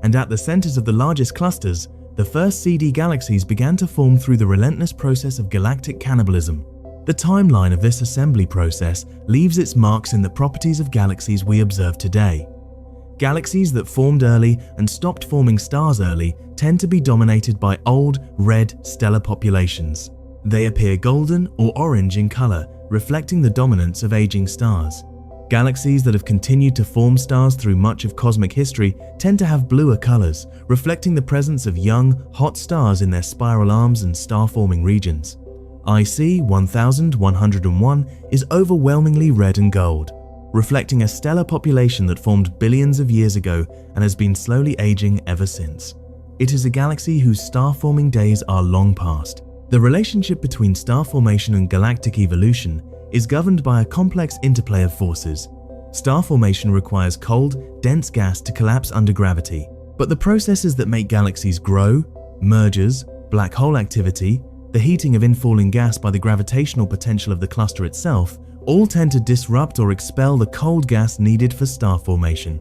And at the centers of the largest clusters, the first CD galaxies began to form through the relentless process of galactic cannibalism. The timeline of this assembly process leaves its marks in the properties of galaxies we observe today. Galaxies that formed early and stopped forming stars early tend to be dominated by old, red stellar populations. They appear golden or orange in color, reflecting the dominance of aging stars. Galaxies that have continued to form stars through much of cosmic history tend to have bluer colors, reflecting the presence of young, hot stars in their spiral arms and star-forming regions. IC 1101 is overwhelmingly red and gold, reflecting a stellar population that formed billions of years ago and has been slowly aging ever since. It is a galaxy whose star-forming days are long past. The relationship between star formation and galactic evolution is governed by a complex interplay of forces. Star formation requires cold, dense gas to collapse under gravity, but the processes that make galaxies grow, mergers, black hole activity, the heating of infalling gas by the gravitational potential of the cluster itself, all tend to disrupt or expel the cold gas needed for star formation.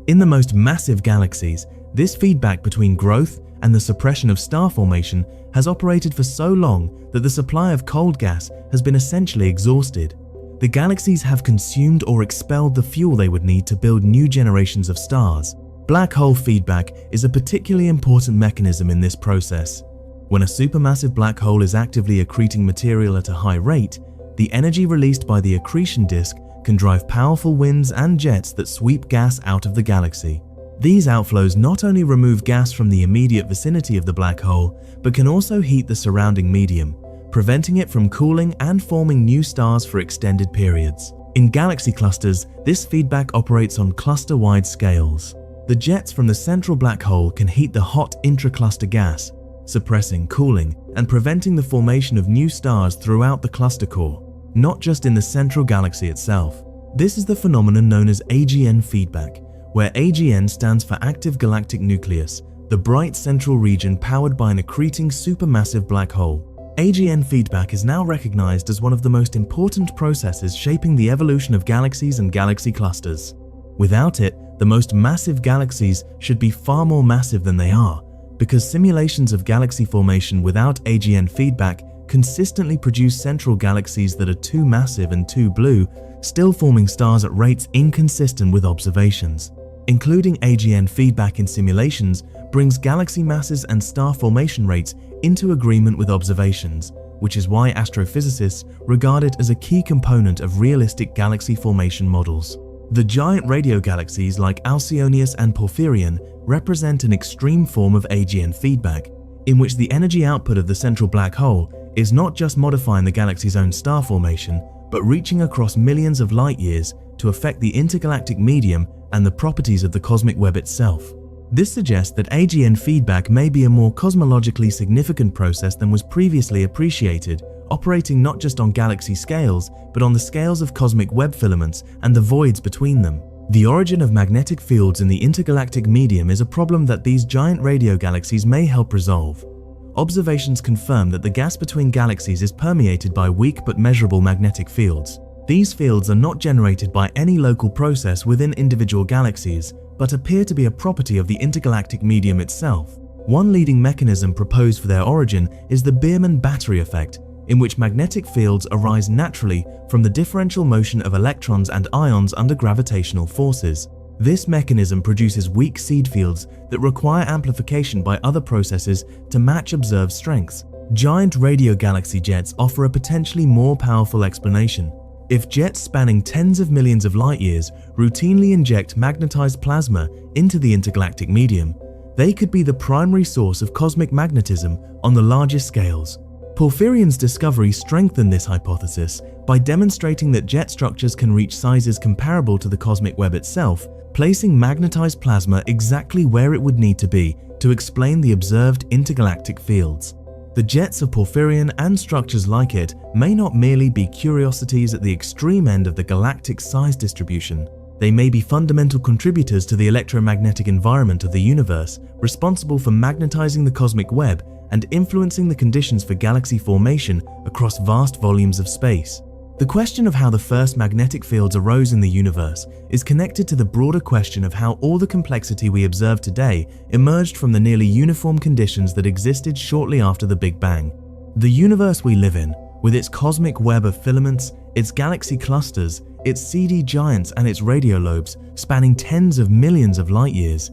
In the most massive galaxies, this feedback between growth and the suppression of star formation has operated for so long that the supply of cold gas has been essentially exhausted. The galaxies have consumed or expelled the fuel they would need to build new generations of stars. Black hole feedback is a particularly important mechanism in this process. When a supermassive black hole is actively accreting material at a high rate, the energy released by the accretion disk can drive powerful winds and jets that sweep gas out of the galaxy. These outflows not only remove gas from the immediate vicinity of the black hole, but can also heat the surrounding medium, preventing it from cooling and forming new stars for extended periods. In galaxy clusters, this feedback operates on cluster-wide scales. The jets from the central black hole can heat the hot intra-cluster gas, suppressing cooling and preventing the formation of new stars throughout the cluster core, not just in the central galaxy itself. This is the phenomenon known as AGN feedback, where AGN stands for active galactic nucleus, the bright central region powered by an accreting supermassive black hole. AGN feedback is now recognized as one of the most important processes shaping the evolution of galaxies and galaxy clusters. Without it, the most massive galaxies should be far more massive than they are, because simulations of galaxy formation without AGN feedback consistently produce central galaxies that are too massive and too blue, still forming stars at rates inconsistent with observations. Including AGN feedback in simulations brings galaxy masses and star formation rates into agreement with observations, which is why astrophysicists regard it as a key component of realistic galaxy formation models. The giant radio galaxies like Alcyonius and Porphyrion represent an extreme form of AGN feedback, in which the energy output of the central black hole is not just modifying the galaxy's own star formation, but reaching across millions of light years to affect the intergalactic medium and the properties of the cosmic web itself. This suggests that AGN feedback may be a more cosmologically significant process than was previously appreciated, operating not just on galaxy scales, but on the scales of cosmic web filaments and the voids between them. The origin of magnetic fields in the intergalactic medium is a problem that these giant radio galaxies may help resolve. Observations confirm that the gas between galaxies is permeated by weak but measurable magnetic fields. These fields are not generated by any local process within individual galaxies, but appear to be a property of the intergalactic medium itself. One leading mechanism proposed for their origin is the Biermann battery effect, in which magnetic fields arise naturally from the differential motion of electrons and ions under gravitational forces. This mechanism produces weak seed fields that require amplification by other processes to match observed strengths. Giant radio galaxy jets offer a potentially more powerful explanation. If jets spanning tens of millions of light years routinely inject magnetized plasma into the intergalactic medium, they could be the primary source of cosmic magnetism on the largest scales. Porphyrion's discovery strengthened this hypothesis by demonstrating that jet structures can reach sizes comparable to the cosmic web itself, placing magnetized plasma exactly where it would need to be to explain the observed intergalactic fields. The jets of Porphyrion and structures like it may not merely be curiosities at the extreme end of the galactic size distribution. They may be fundamental contributors to the electromagnetic environment of the universe, responsible for magnetizing the cosmic web and influencing the conditions for galaxy formation across vast volumes of space. The question of how the first magnetic fields arose in the universe is connected to the broader question of how all the complexity we observe today emerged from the nearly uniform conditions that existed shortly after the Big Bang. The universe we live in, with its cosmic web of filaments, its galaxy clusters, its CD giants and its radio lobes spanning tens of millions of light years,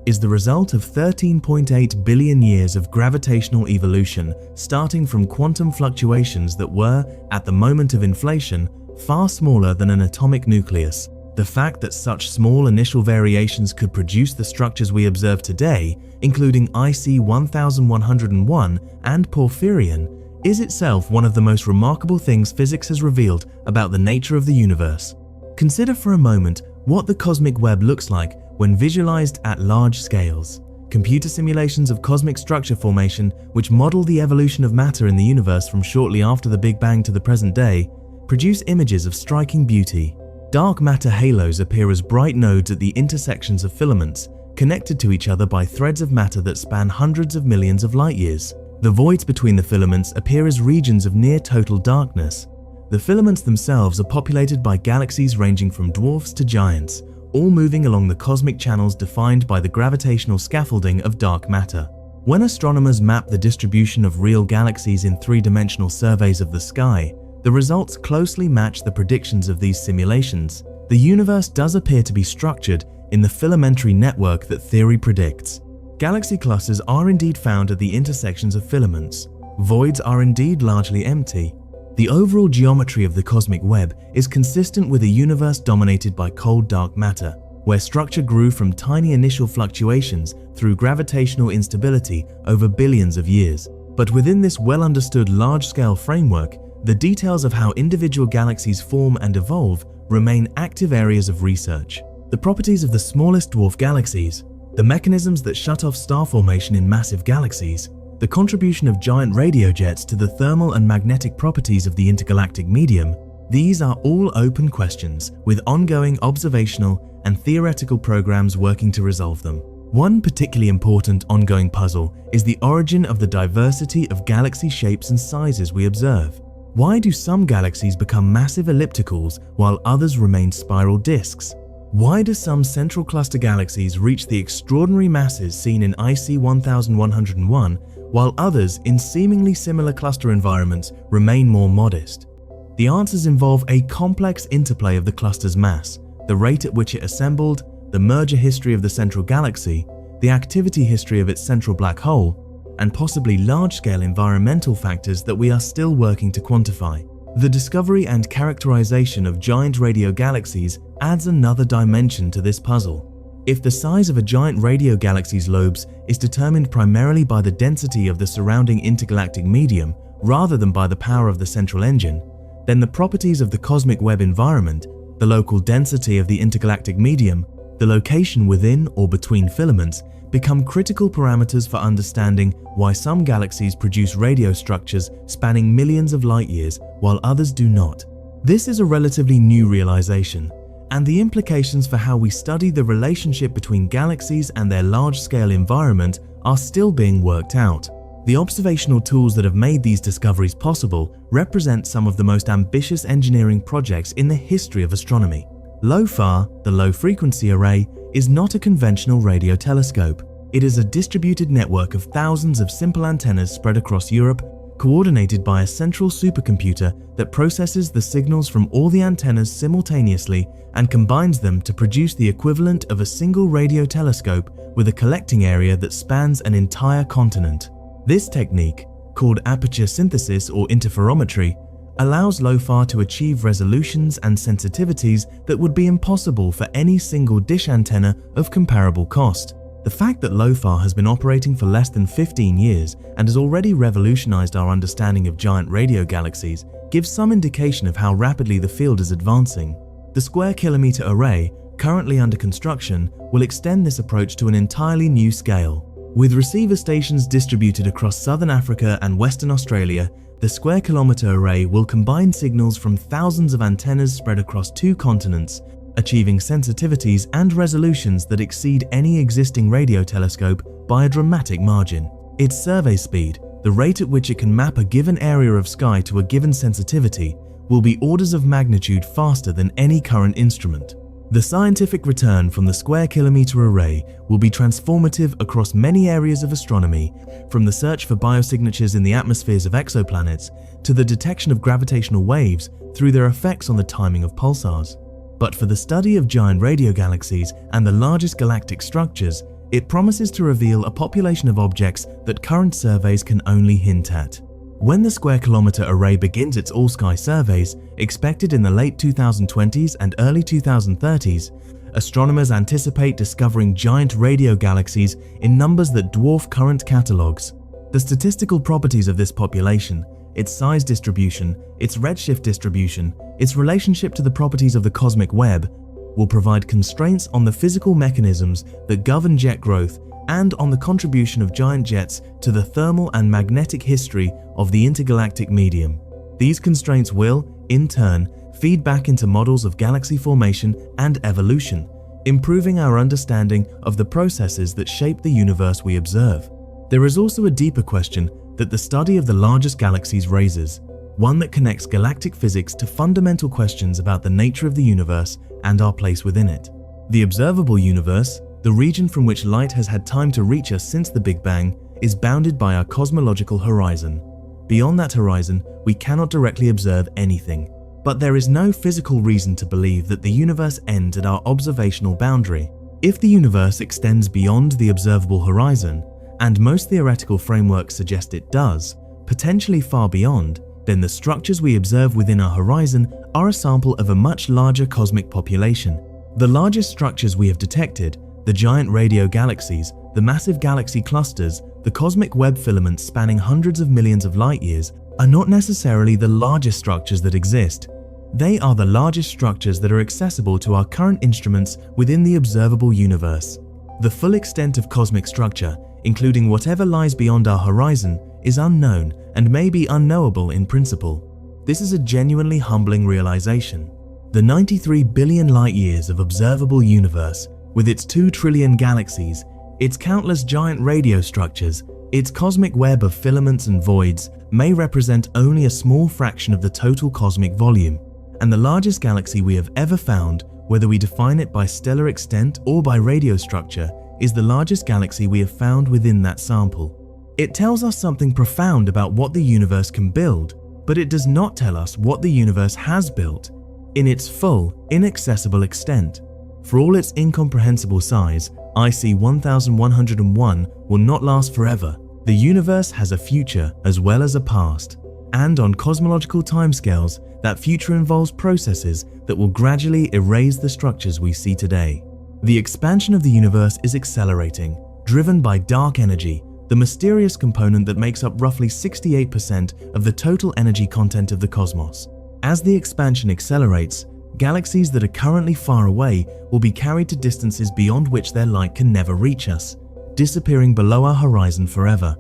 is the result of 13.8 billion years of gravitational evolution, starting from quantum fluctuations that were, at the moment of inflation, far smaller than an atomic nucleus. The fact that such small initial variations could produce the structures we observe today, including IC 1101 and Porphyrion, is itself one of the most remarkable things physics has revealed about the nature of the universe. Consider for a moment what the cosmic web looks like when visualized at large scales. Computer simulations of cosmic structure formation, which model the evolution of matter in the universe from shortly after the Big Bang to the present day, produce images of striking beauty. Dark matter halos appear as bright nodes at the intersections of filaments, connected to each other by threads of matter that span hundreds of millions of light years. The voids between the filaments appear as regions of near total darkness. The filaments themselves are populated by galaxies ranging from dwarfs to giants, all moving along the cosmic channels defined by the gravitational scaffolding of dark matter. When astronomers map the distribution of real galaxies in three-dimensional surveys of the sky, the results closely match the predictions of these simulations. The universe does appear to be structured in the filamentary network that theory predicts. Galaxy clusters are indeed found at the intersections of filaments. Voids are indeed largely empty. The overall geometry of the cosmic web is consistent with a universe dominated by cold dark matter, where structure grew from tiny initial fluctuations through gravitational instability over billions of years. But within this well-understood large-scale framework, the details of how individual galaxies form and evolve remain active areas of research. The properties of the smallest dwarf galaxies, the mechanisms that shut off star formation in massive galaxies, the contribution of giant radio jets to the thermal and magnetic properties of the intergalactic medium, these are all open questions, with ongoing observational and theoretical programs working to resolve them. One particularly important ongoing puzzle is the origin of the diversity of galaxy shapes and sizes we observe. Why do some galaxies become massive ellipticals while others remain spiral disks? Why do some central cluster galaxies reach the extraordinary masses seen in IC 1101, while others in seemingly similar cluster environments remain more modest? The answers involve a complex interplay of the cluster's mass, the rate at which it assembled, the merger history of the central galaxy, the activity history of its central black hole, and possibly large-scale environmental factors that we are still working to quantify. The discovery and characterization of giant radio galaxies adds another dimension to this puzzle. If the size of a giant radio galaxy's lobes is determined primarily by the density of the surrounding intergalactic medium rather than by the power of the central engine, then the properties of the cosmic web environment, the local density of the intergalactic medium, the location within or between filaments, become critical parameters for understanding why some galaxies produce radio structures spanning millions of light years while others do not. This is a relatively new realization, and the implications for how we study the relationship between galaxies and their large-scale environment are still being worked out. The observational tools that have made these discoveries possible represent some of the most ambitious engineering projects in the history of astronomy. LOFAR, the Low-Frequency Array, is not a conventional radio telescope. It is a distributed network of thousands of simple antennas spread across Europe, coordinated by a central supercomputer that processes the signals from all the antennas simultaneously and combines them to produce the equivalent of a single radio telescope with a collecting area that spans an entire continent. This technique, called aperture synthesis or interferometry, allows LOFAR to achieve resolutions and sensitivities that would be impossible for any single dish antenna of comparable cost. The fact that LOFAR has been operating for less than 15 years and has already revolutionized our understanding of giant radio galaxies gives some indication of how rapidly the field is advancing. The Square Kilometre Array, currently under construction, will extend this approach to an entirely new scale. With receiver stations distributed across southern Africa and Western Australia, the Square Kilometre Array will combine signals from thousands of antennas spread across 2 continents, achieving sensitivities and resolutions that exceed any existing radio telescope by a dramatic margin. Its survey speed, the rate at which it can map a given area of sky to a given sensitivity, will be orders of magnitude faster than any current instrument. The scientific return from the Square Kilometre Array will be transformative across many areas of astronomy, from the search for biosignatures in the atmospheres of exoplanets to the detection of gravitational waves through their effects on the timing of pulsars. But for the study of giant radio galaxies and the largest galactic structures, it promises to reveal a population of objects that current surveys can only hint at. When the Square Kilometre Array begins its all-sky surveys, expected in the late 2020s and early 2030s, astronomers anticipate discovering giant radio galaxies in numbers that dwarf current catalogues. The statistical properties of this population, its size distribution, its redshift distribution, its relationship to the properties of the cosmic web, will provide constraints on the physical mechanisms that govern jet growth and on the contribution of giant jets to the thermal and magnetic history of the intergalactic medium. These constraints will, in turn, feed back into models of galaxy formation and evolution, improving our understanding of the processes that shape the universe we observe. There is also a deeper question that the study of the largest galaxies raises, one that connects galactic physics to fundamental questions about the nature of the universe and our place within it. The observable universe, the region from which light has had time to reach us since the Big Bang, is bounded by our cosmological horizon. Beyond that horizon, we cannot directly observe anything. But there is no physical reason to believe that the universe ends at our observational boundary. If the universe extends beyond the observable horizon, and most theoretical frameworks suggest it does, potentially far beyond, then the structures we observe within our horizon are a sample of a much larger cosmic population. The largest structures we have detected, the giant radio galaxies, the massive galaxy clusters, the cosmic web filaments spanning hundreds of millions of light years, are not necessarily the largest structures that exist. They are the largest structures that are accessible to our current instruments within the observable universe. The full extent of cosmic structure, including whatever lies beyond our horizon, is unknown and may be unknowable in principle. This is a genuinely humbling realization. The 93 billion light-years of observable universe, with its 2 trillion galaxies, its countless giant radio structures, its cosmic web of filaments and voids, may represent only a small fraction of the total cosmic volume. And the largest galaxy we have ever found, whether we define it by stellar extent or by radio structure, is the largest galaxy we have found within that sample. It tells us something profound about what the universe can build, but it does not tell us what the universe has built in its full, inaccessible extent. For all its incomprehensible size, IC 1101 will not last forever. The universe has a future as well as a past, and on cosmological timescales, that future involves processes that will gradually erase the structures we see today. The expansion of the universe is accelerating, driven by dark energy, the mysterious component that makes up roughly 68% of the total energy content of the cosmos. As the expansion accelerates, galaxies that are currently far away will be carried to distances beyond which their light can never reach us, disappearing below our horizon forever.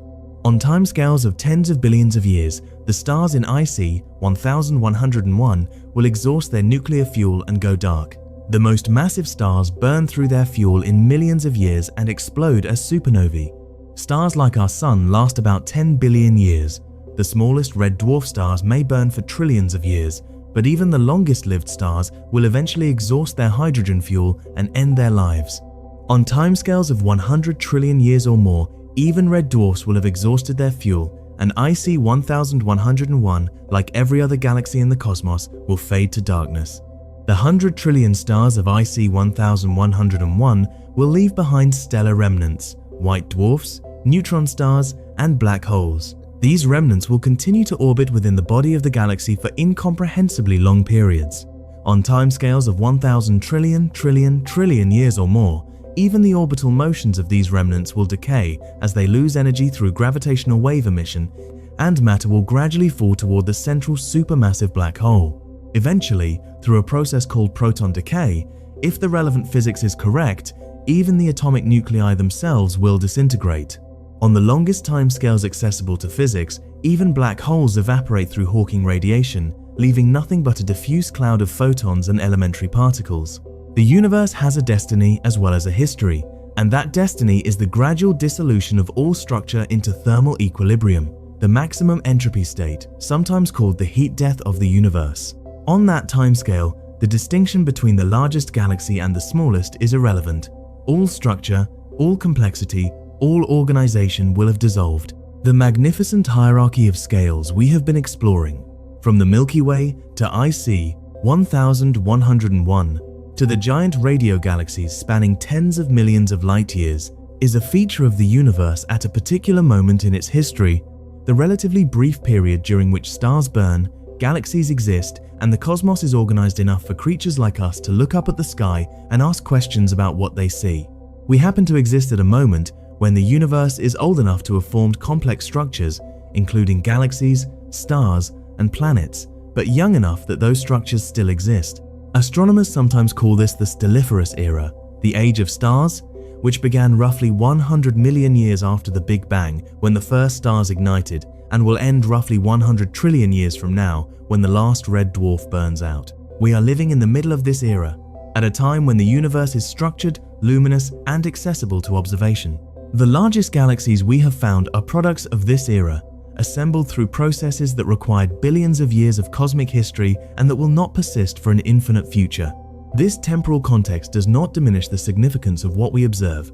On timescales of tens of billions of years, the stars in IC 1101 will exhaust their nuclear fuel and go dark. The most massive stars burn through their fuel in millions of years and explode as supernovae. Stars like our Sun last about 10 billion years. The smallest red dwarf stars may burn for trillions of years, but even the longest-lived stars will eventually exhaust their hydrogen fuel and end their lives. On timescales of 100 trillion years or more, even red dwarfs will have exhausted their fuel, and IC 1101, like every other galaxy in the cosmos, will fade to darkness. The 100 trillion stars of IC 1101 will leave behind stellar remnants, white dwarfs, neutron stars, and black holes. These remnants will continue to orbit within the body of the galaxy for incomprehensibly long periods. On timescales of 1,000 trillion years or more, even the orbital motions of these remnants will decay as they lose energy through gravitational wave emission, and matter will gradually fall toward the central supermassive black hole. Eventually, through a process called proton decay, if the relevant physics is correct, even the atomic nuclei themselves will disintegrate. On the longest timescales accessible to physics, even black holes evaporate through Hawking radiation, leaving nothing but a diffuse cloud of photons and elementary particles. The universe has a destiny as well as a history, and that destiny is the gradual dissolution of all structure into thermal equilibrium, the maximum entropy state, sometimes called the heat death of the universe. On that timescale, the distinction between the largest galaxy and the smallest is irrelevant. All structure, all complexity, all organization will have dissolved. The magnificent hierarchy of scales we have been exploring, from the Milky Way to IC 1101 to the giant radio galaxies spanning tens of millions of light years, is a feature of the universe at a particular moment in its history, the relatively brief period during which stars burn, galaxies exist, and the cosmos is organized enough for creatures like us to look up at the sky and ask questions about what they see. We happen to exist at a moment when the universe is old enough to have formed complex structures, including galaxies, stars, and planets, but young enough that those structures still exist. Astronomers sometimes call this the stelliferous era, the age of stars, which began roughly 100 million years after the Big Bang when the first stars ignited, and will end roughly 100 trillion years from now when the last red dwarf burns out. We are living in the middle of this era, at a time when the universe is structured, luminous, and accessible to observation. The largest galaxies we have found are products of this era, assembled through processes that required billions of years of cosmic history and that will not persist for an infinite future. This temporal context does not diminish the significance of what we observe.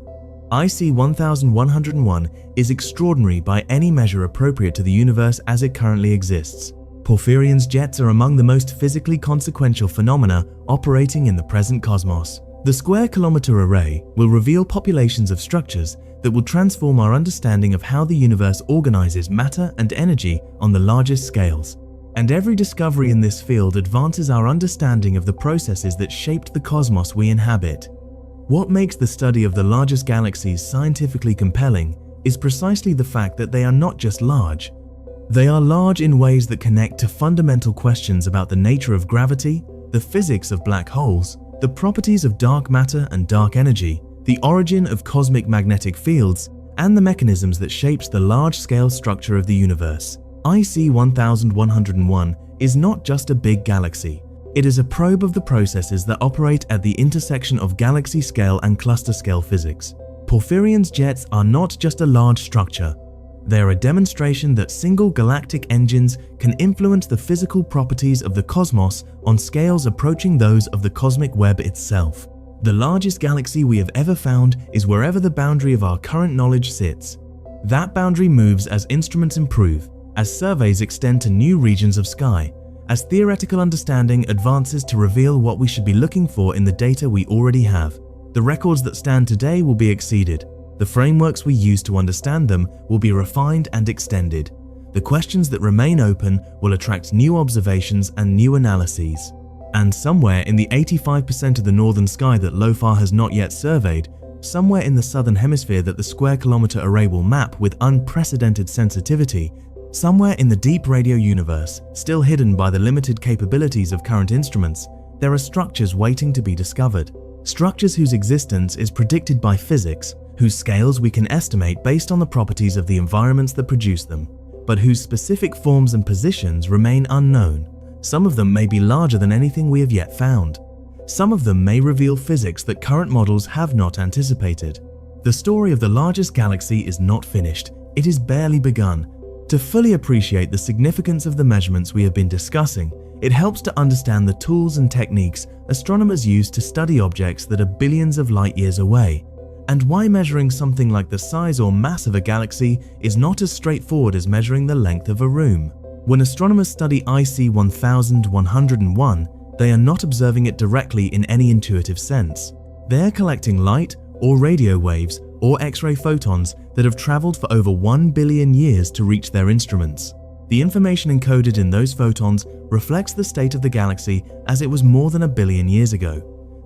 IC 1101 is extraordinary by any measure appropriate to the universe as it currently exists. Porphyrions jets are among the most physically consequential phenomena operating in the present cosmos. The Square Kilometre Array will reveal populations of structures that will transform our understanding of how the universe organizes matter and energy on the largest scales. And every discovery in this field advances our understanding of the processes that shaped the cosmos we inhabit. What makes the study of the largest galaxies scientifically compelling is precisely the fact that they are not just large. They are large in ways that connect to fundamental questions about the nature of gravity, the physics of black holes, the properties of dark matter and dark energy, the origin of cosmic magnetic fields, and the mechanisms that shapes the large-scale structure of the universe. IC 1101 is not just a big galaxy. It is a probe of the processes that operate at the intersection of galaxy scale and cluster scale physics. Porphyrions jets are not just a large structure. They are a demonstration that single galactic engines can influence the physical properties of the cosmos on scales approaching those of the cosmic web itself. The largest galaxy we have ever found is wherever the boundary of our current knowledge sits. That boundary moves as instruments improve, as surveys extend to new regions of sky, as theoretical understanding advances to reveal what we should be looking for in the data we already have. The records that stand today will be exceeded. The frameworks we use to understand them will be refined and extended. The questions that remain open will attract new observations and new analyses. And somewhere in the 85% of the northern sky that LOFAR has not yet surveyed, somewhere in the southern hemisphere that the Square Kilometre Array will map with unprecedented sensitivity, somewhere in the deep radio universe, still hidden by the limited capabilities of current instruments, there are structures waiting to be discovered. Structures whose existence is predicted by physics, whose scales we can estimate based on the properties of the environments that produce them, but whose specific forms and positions remain unknown. Some of them may be larger than anything we have yet found. Some of them may reveal physics that current models have not anticipated. The story of the largest galaxy is not finished. It is barely begun. To fully appreciate the significance of the measurements we have been discussing, it helps to understand the tools and techniques astronomers use to study objects that are billions of light years away, and why measuring something like the size or mass of a galaxy is not as straightforward as measuring the length of a room. When astronomers study IC 1101, they are not observing it directly in any intuitive sense. They are collecting light or radio waves or X-ray photons that have traveled for over 1 billion years to reach their instruments. The information encoded in those photons reflects the state of the galaxy as it was more than 1 billion years ago.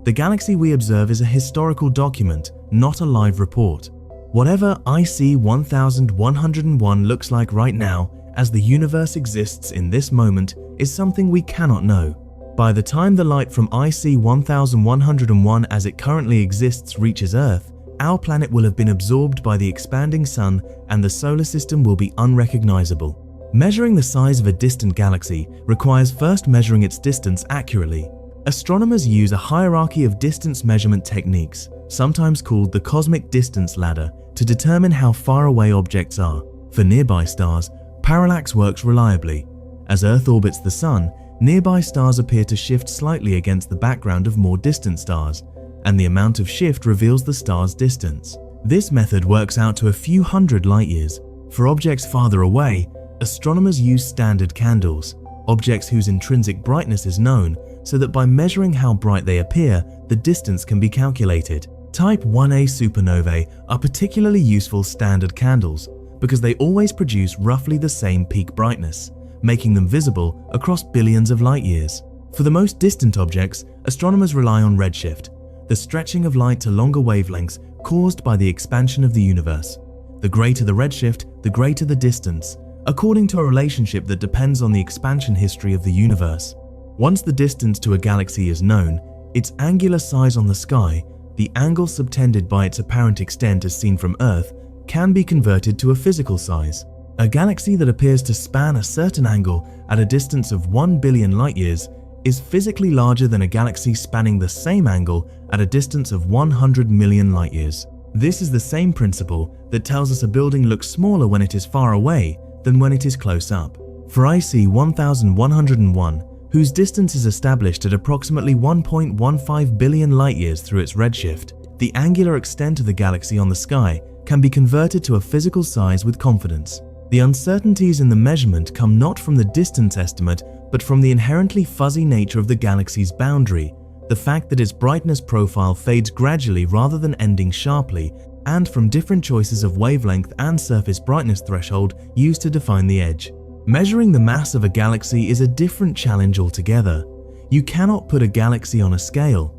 The galaxy we observe is a historical document, not a live report. Whatever IC 1101 looks like right now, as the universe exists in this moment, is something we cannot know. By the time the light from IC 1101 as it currently exists reaches Earth, our planet will have been absorbed by the expanding sun and the solar system will be unrecognizable. Measuring the size of a distant galaxy requires first measuring its distance accurately. Astronomers use a hierarchy of distance measurement techniques, sometimes called the cosmic distance ladder, to determine how far away objects are. For nearby stars, parallax works reliably. As Earth orbits the sun, nearby stars appear to shift slightly against the background of more distant stars, and the amount of shift reveals the star's distance. This method works out to a few hundred light years. For objects farther away, astronomers use standard candles, objects whose intrinsic brightness is known, so that by measuring how bright they appear, the distance can be calculated. Type 1a supernovae are particularly useful standard candles because they always produce roughly the same peak brightness, making them visible across billions of light years. For the most distant objects, astronomers rely on redshift, the stretching of light to longer wavelengths caused by the expansion of the universe. The greater the redshift, the greater the distance, according to a relationship that depends on the expansion history of the universe. Once the distance to a galaxy is known, its angular size on the sky, the angle subtended by its apparent extent as seen from Earth, can be converted to a physical size. A galaxy that appears to span a certain angle at a distance of 1 billion light-years is physically larger than a galaxy spanning the same angle at a distance of 100 million light-years. This is the same principle that tells us a building looks smaller when it is far away than when it is close up. For IC 1101, whose distance is established at approximately 1.15 billion light-years through its redshift, the angular extent of the galaxy on the sky can be converted to a physical size with confidence. The uncertainties in the measurement come not from the distance estimate, but from the inherently fuzzy nature of the galaxy's boundary, the fact that its brightness profile fades gradually rather than ending sharply, and from different choices of wavelength and surface brightness threshold used to define the edge. Measuring the mass of a galaxy is a different challenge altogether. You cannot put a galaxy on a scale.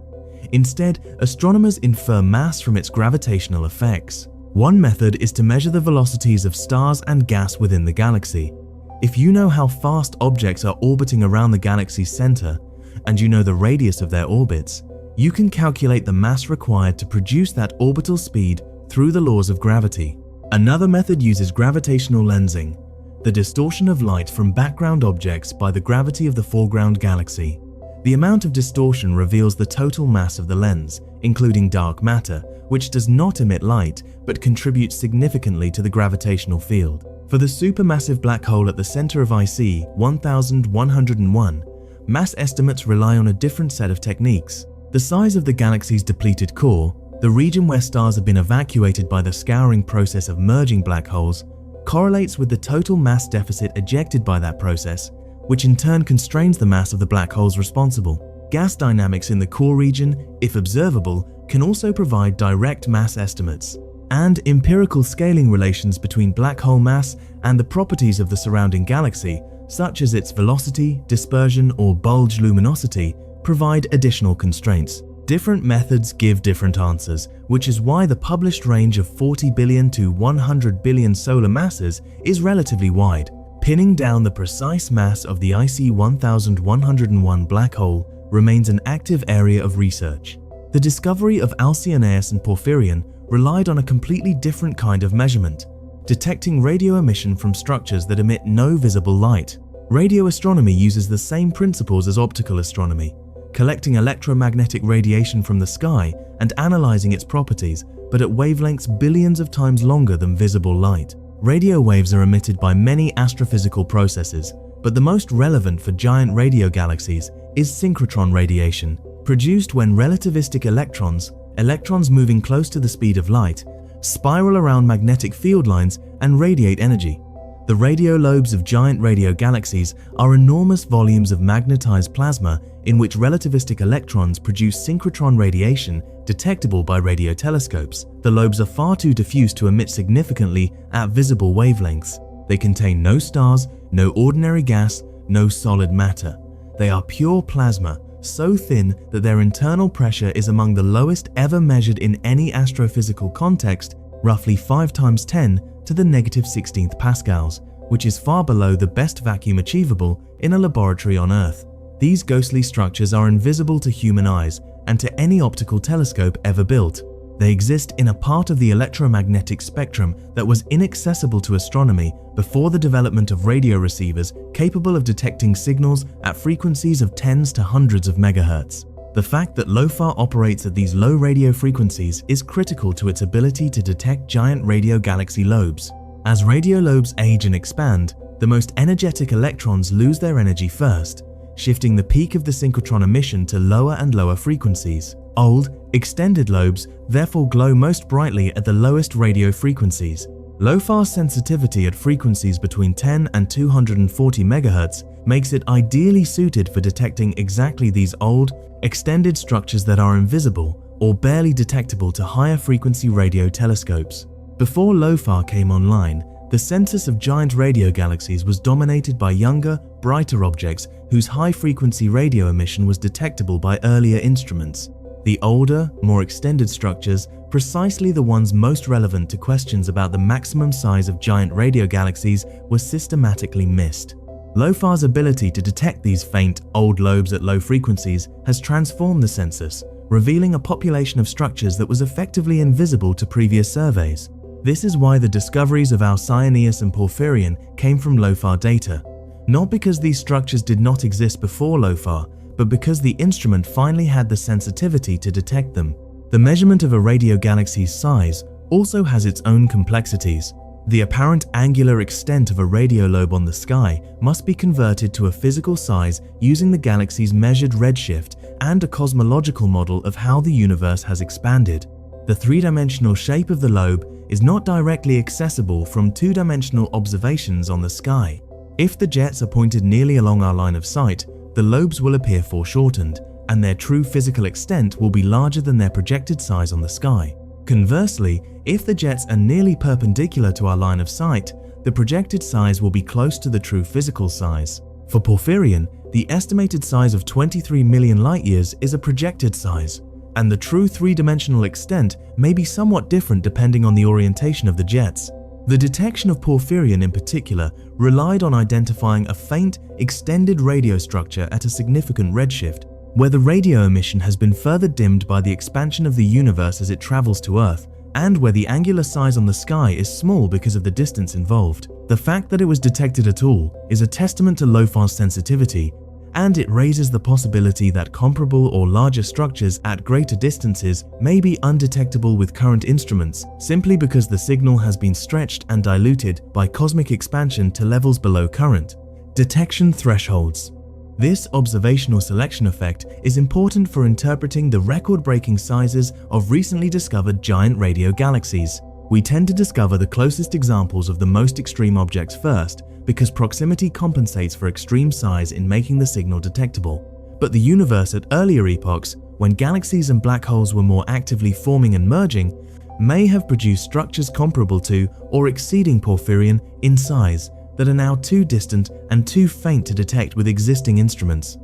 Instead, astronomers infer mass from its gravitational effects. One method is to measure the velocities of stars and gas within the galaxy. If you know how fast objects are orbiting around the galaxy's center, and you know the radius of their orbits, you can calculate the mass required to produce that orbital speed through the laws of gravity. Another method uses gravitational lensing, the distortion of light from background objects by the gravity of the foreground galaxy. The amount of distortion reveals the total mass of the lens, including dark matter, which does not emit light but contributes significantly to the gravitational field. For the supermassive black hole at the center of IC 1101, mass estimates rely on a different set of techniques. The size of the galaxy's depleted core, the region where stars have been evacuated by the scouring process of merging black holes, correlates with the total mass deficit ejected by that process, which in turn constrains the mass of the black holes responsible. Gas dynamics in the core region, if observable, can also provide direct mass estimates, and empirical scaling relations between black hole mass and the properties of the surrounding galaxy, such as its velocity, dispersion, or bulge luminosity, provide additional constraints. Different methods give different answers, which is why the published range of 40 billion to 100 billion solar masses is relatively wide. Pinning down the precise mass of the IC 1101 black hole remains an active area of research. The discovery of Alcyonius and Porphyrion relied on a completely different kind of measurement, detecting radio emission from structures that emit no visible light. Radio astronomy uses the same principles as optical astronomy, collecting electromagnetic radiation from the sky and analyzing its properties, but at wavelengths billions of times longer than visible light. Radio waves are emitted by many astrophysical processes, but the most relevant for giant radio galaxies is synchrotron radiation, produced when relativistic electrons moving close to the speed of light, spiral around magnetic field lines and radiate energy. The radio lobes of giant radio galaxies are enormous volumes of magnetized plasma in which relativistic electrons produce synchrotron radiation detectable by radio telescopes. The lobes are far too diffuse to emit significantly at visible wavelengths. They contain no stars, no ordinary gas, no solid matter. They are pure plasma, so thin that their internal pressure is among the lowest ever measured in any astrophysical context, roughly 5 × 10⁻⁻16 pascals, which is far below the best vacuum achievable in a laboratory on Earth. These ghostly structures are invisible to human eyes and to any optical telescope ever built. They exist in a part of the electromagnetic spectrum that was inaccessible to astronomy before the development of radio receivers capable of detecting signals at frequencies of tens to hundreds of megahertz. The fact that LOFAR operates at these low radio frequencies is critical to its ability to detect giant radio galaxy lobes. As radio lobes age and expand, the most energetic electrons lose their energy first, shifting the peak of the synchrotron emission to lower and lower frequencies. Old, extended lobes therefore glow most brightly at the lowest radio frequencies. LOFAR's sensitivity at frequencies between 10 and 240 MHz makes it ideally suited for detecting exactly these old, extended structures that are invisible or barely detectable to higher frequency radio telescopes. Before LOFAR came online, the census of giant radio galaxies was dominated by younger, brighter objects whose high-frequency radio emission was detectable by earlier instruments. The older, more extended structures, precisely the ones most relevant to questions about the maximum size of giant radio galaxies, were systematically missed. LOFAR's ability to detect these faint, old lobes at low frequencies has transformed the census, revealing a population of structures that was effectively invisible to previous surveys. This is why the discoveries of Alcyoneus and Porphyrion came from LOFAR data, not because these structures did not exist before LOFAR, but because the instrument finally had the sensitivity to detect them. The measurement of a radio galaxy's size also has its own complexities. The apparent angular extent of a radio lobe on the sky must be converted to a physical size using the galaxy's measured redshift and a cosmological model of how the universe has expanded. The three-dimensional shape of the lobe is not directly accessible from two-dimensional observations on the sky. If the jets are pointed nearly along our line of sight, the lobes will appear foreshortened, and their true physical extent will be larger than their projected size on the sky. Conversely, if the jets are nearly perpendicular to our line of sight, the projected size will be close to the true physical size. For Porphyrion, the estimated size of 23 million light-years is a projected size, and the true three-dimensional extent may be somewhat different depending on the orientation of the jets. The detection of Porphyrion in particular relied on identifying a faint, extended radio structure at a significant redshift, where the radio emission has been further dimmed by the expansion of the universe as it travels to Earth, and where the angular size on the sky is small because of the distance involved. The fact that it was detected at all is a testament to LOFAR's sensitivity, and it raises the possibility that comparable or larger structures at greater distances may be undetectable with current instruments, simply because the signal has been stretched and diluted by cosmic expansion to levels below current. Detection thresholds. This observational selection effect is important for interpreting the record-breaking sizes of recently discovered giant radio galaxies. We tend to discover the closest examples of the most extreme objects first, because proximity compensates for extreme size in making the signal detectable. But the universe at earlier epochs, when galaxies and black holes were more actively forming and merging, may have produced structures comparable to or exceeding Porphyrion in size that are now too distant and too faint to detect with existing instruments.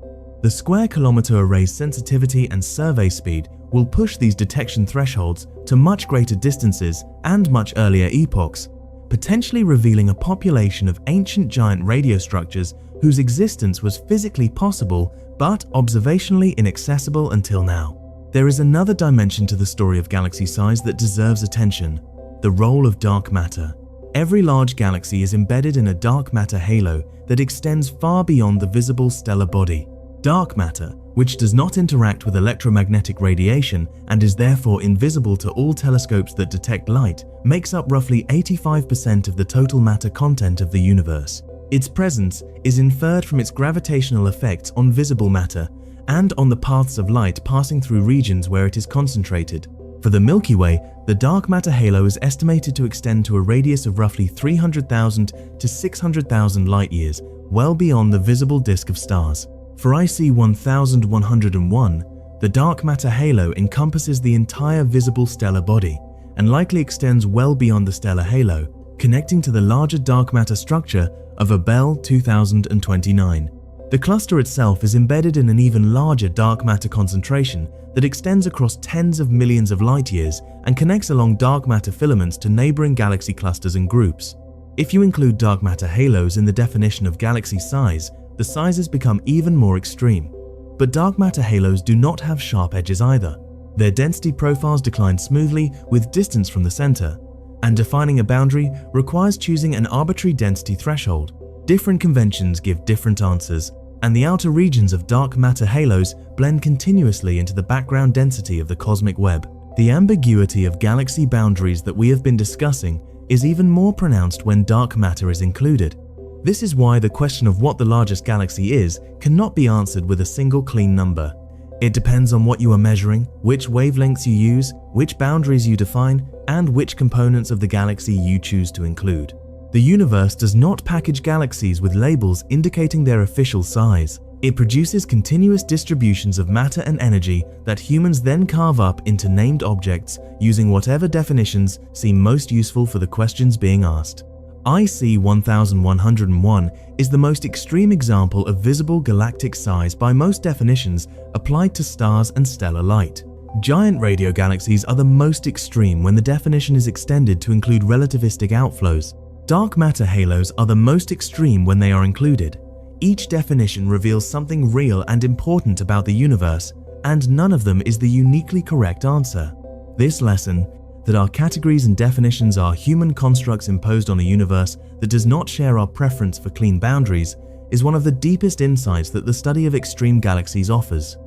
The square kilometer array's sensitivity and survey speed will push these detection thresholds to much greater distances and much earlier epochs, potentially revealing a population of ancient giant radio structures whose existence was physically possible but observationally inaccessible until now. There is another dimension to the story of galaxy size that deserves attention: the role of dark matter. Every large galaxy is embedded in a dark matter halo that extends far beyond the visible stellar body. Dark matter, which does not interact with electromagnetic radiation and is therefore invisible to all telescopes that detect light, makes up roughly 85% of the total matter content of the universe. Its presence is inferred from its gravitational effects on visible matter and on the paths of light passing through regions where it is concentrated. For the Milky Way, the dark matter halo is estimated to extend to a radius of roughly 300,000 to 600,000 light-years, well beyond the visible disk of stars. For IC 1101, the dark matter halo encompasses the entire visible stellar body and likely extends well beyond the stellar halo, connecting to the larger dark matter structure of Abell 2029. The cluster itself is embedded in an even larger dark matter concentration that extends across tens of millions of light years and connects along dark matter filaments to neighboring galaxy clusters and groups. If you include dark matter halos in the definition of galaxy size, the sizes become even more extreme. But dark matter halos do not have sharp edges either. Their density profiles decline smoothly with distance from the center, and defining a boundary requires choosing an arbitrary density threshold. Different conventions give different answers, and the outer regions of dark matter halos blend continuously into the background density of the cosmic web. The ambiguity of galaxy boundaries that we have been discussing is even more pronounced when dark matter is included. This is why the question of what the largest galaxy is cannot be answered with a single clean number. It depends on what you are measuring, which wavelengths you use, which boundaries you define, and which components of the galaxy you choose to include. The universe does not package galaxies with labels indicating their official size. It produces continuous distributions of matter and energy that humans then carve up into named objects using whatever definitions seem most useful for the questions being asked. IC 1101 is the most extreme example of visible galactic size by most definitions applied to stars and stellar light. Giant radio galaxies are the most extreme when the definition is extended to include relativistic outflows. Dark matter halos are the most extreme when they are included. Each definition reveals something real and important about the universe, and none of them is the uniquely correct answer. This lesson, that our categories and definitions are human constructs imposed on a universe that does not share our preference for clean boundaries, is one of the deepest insights that the study of extreme galaxies offers.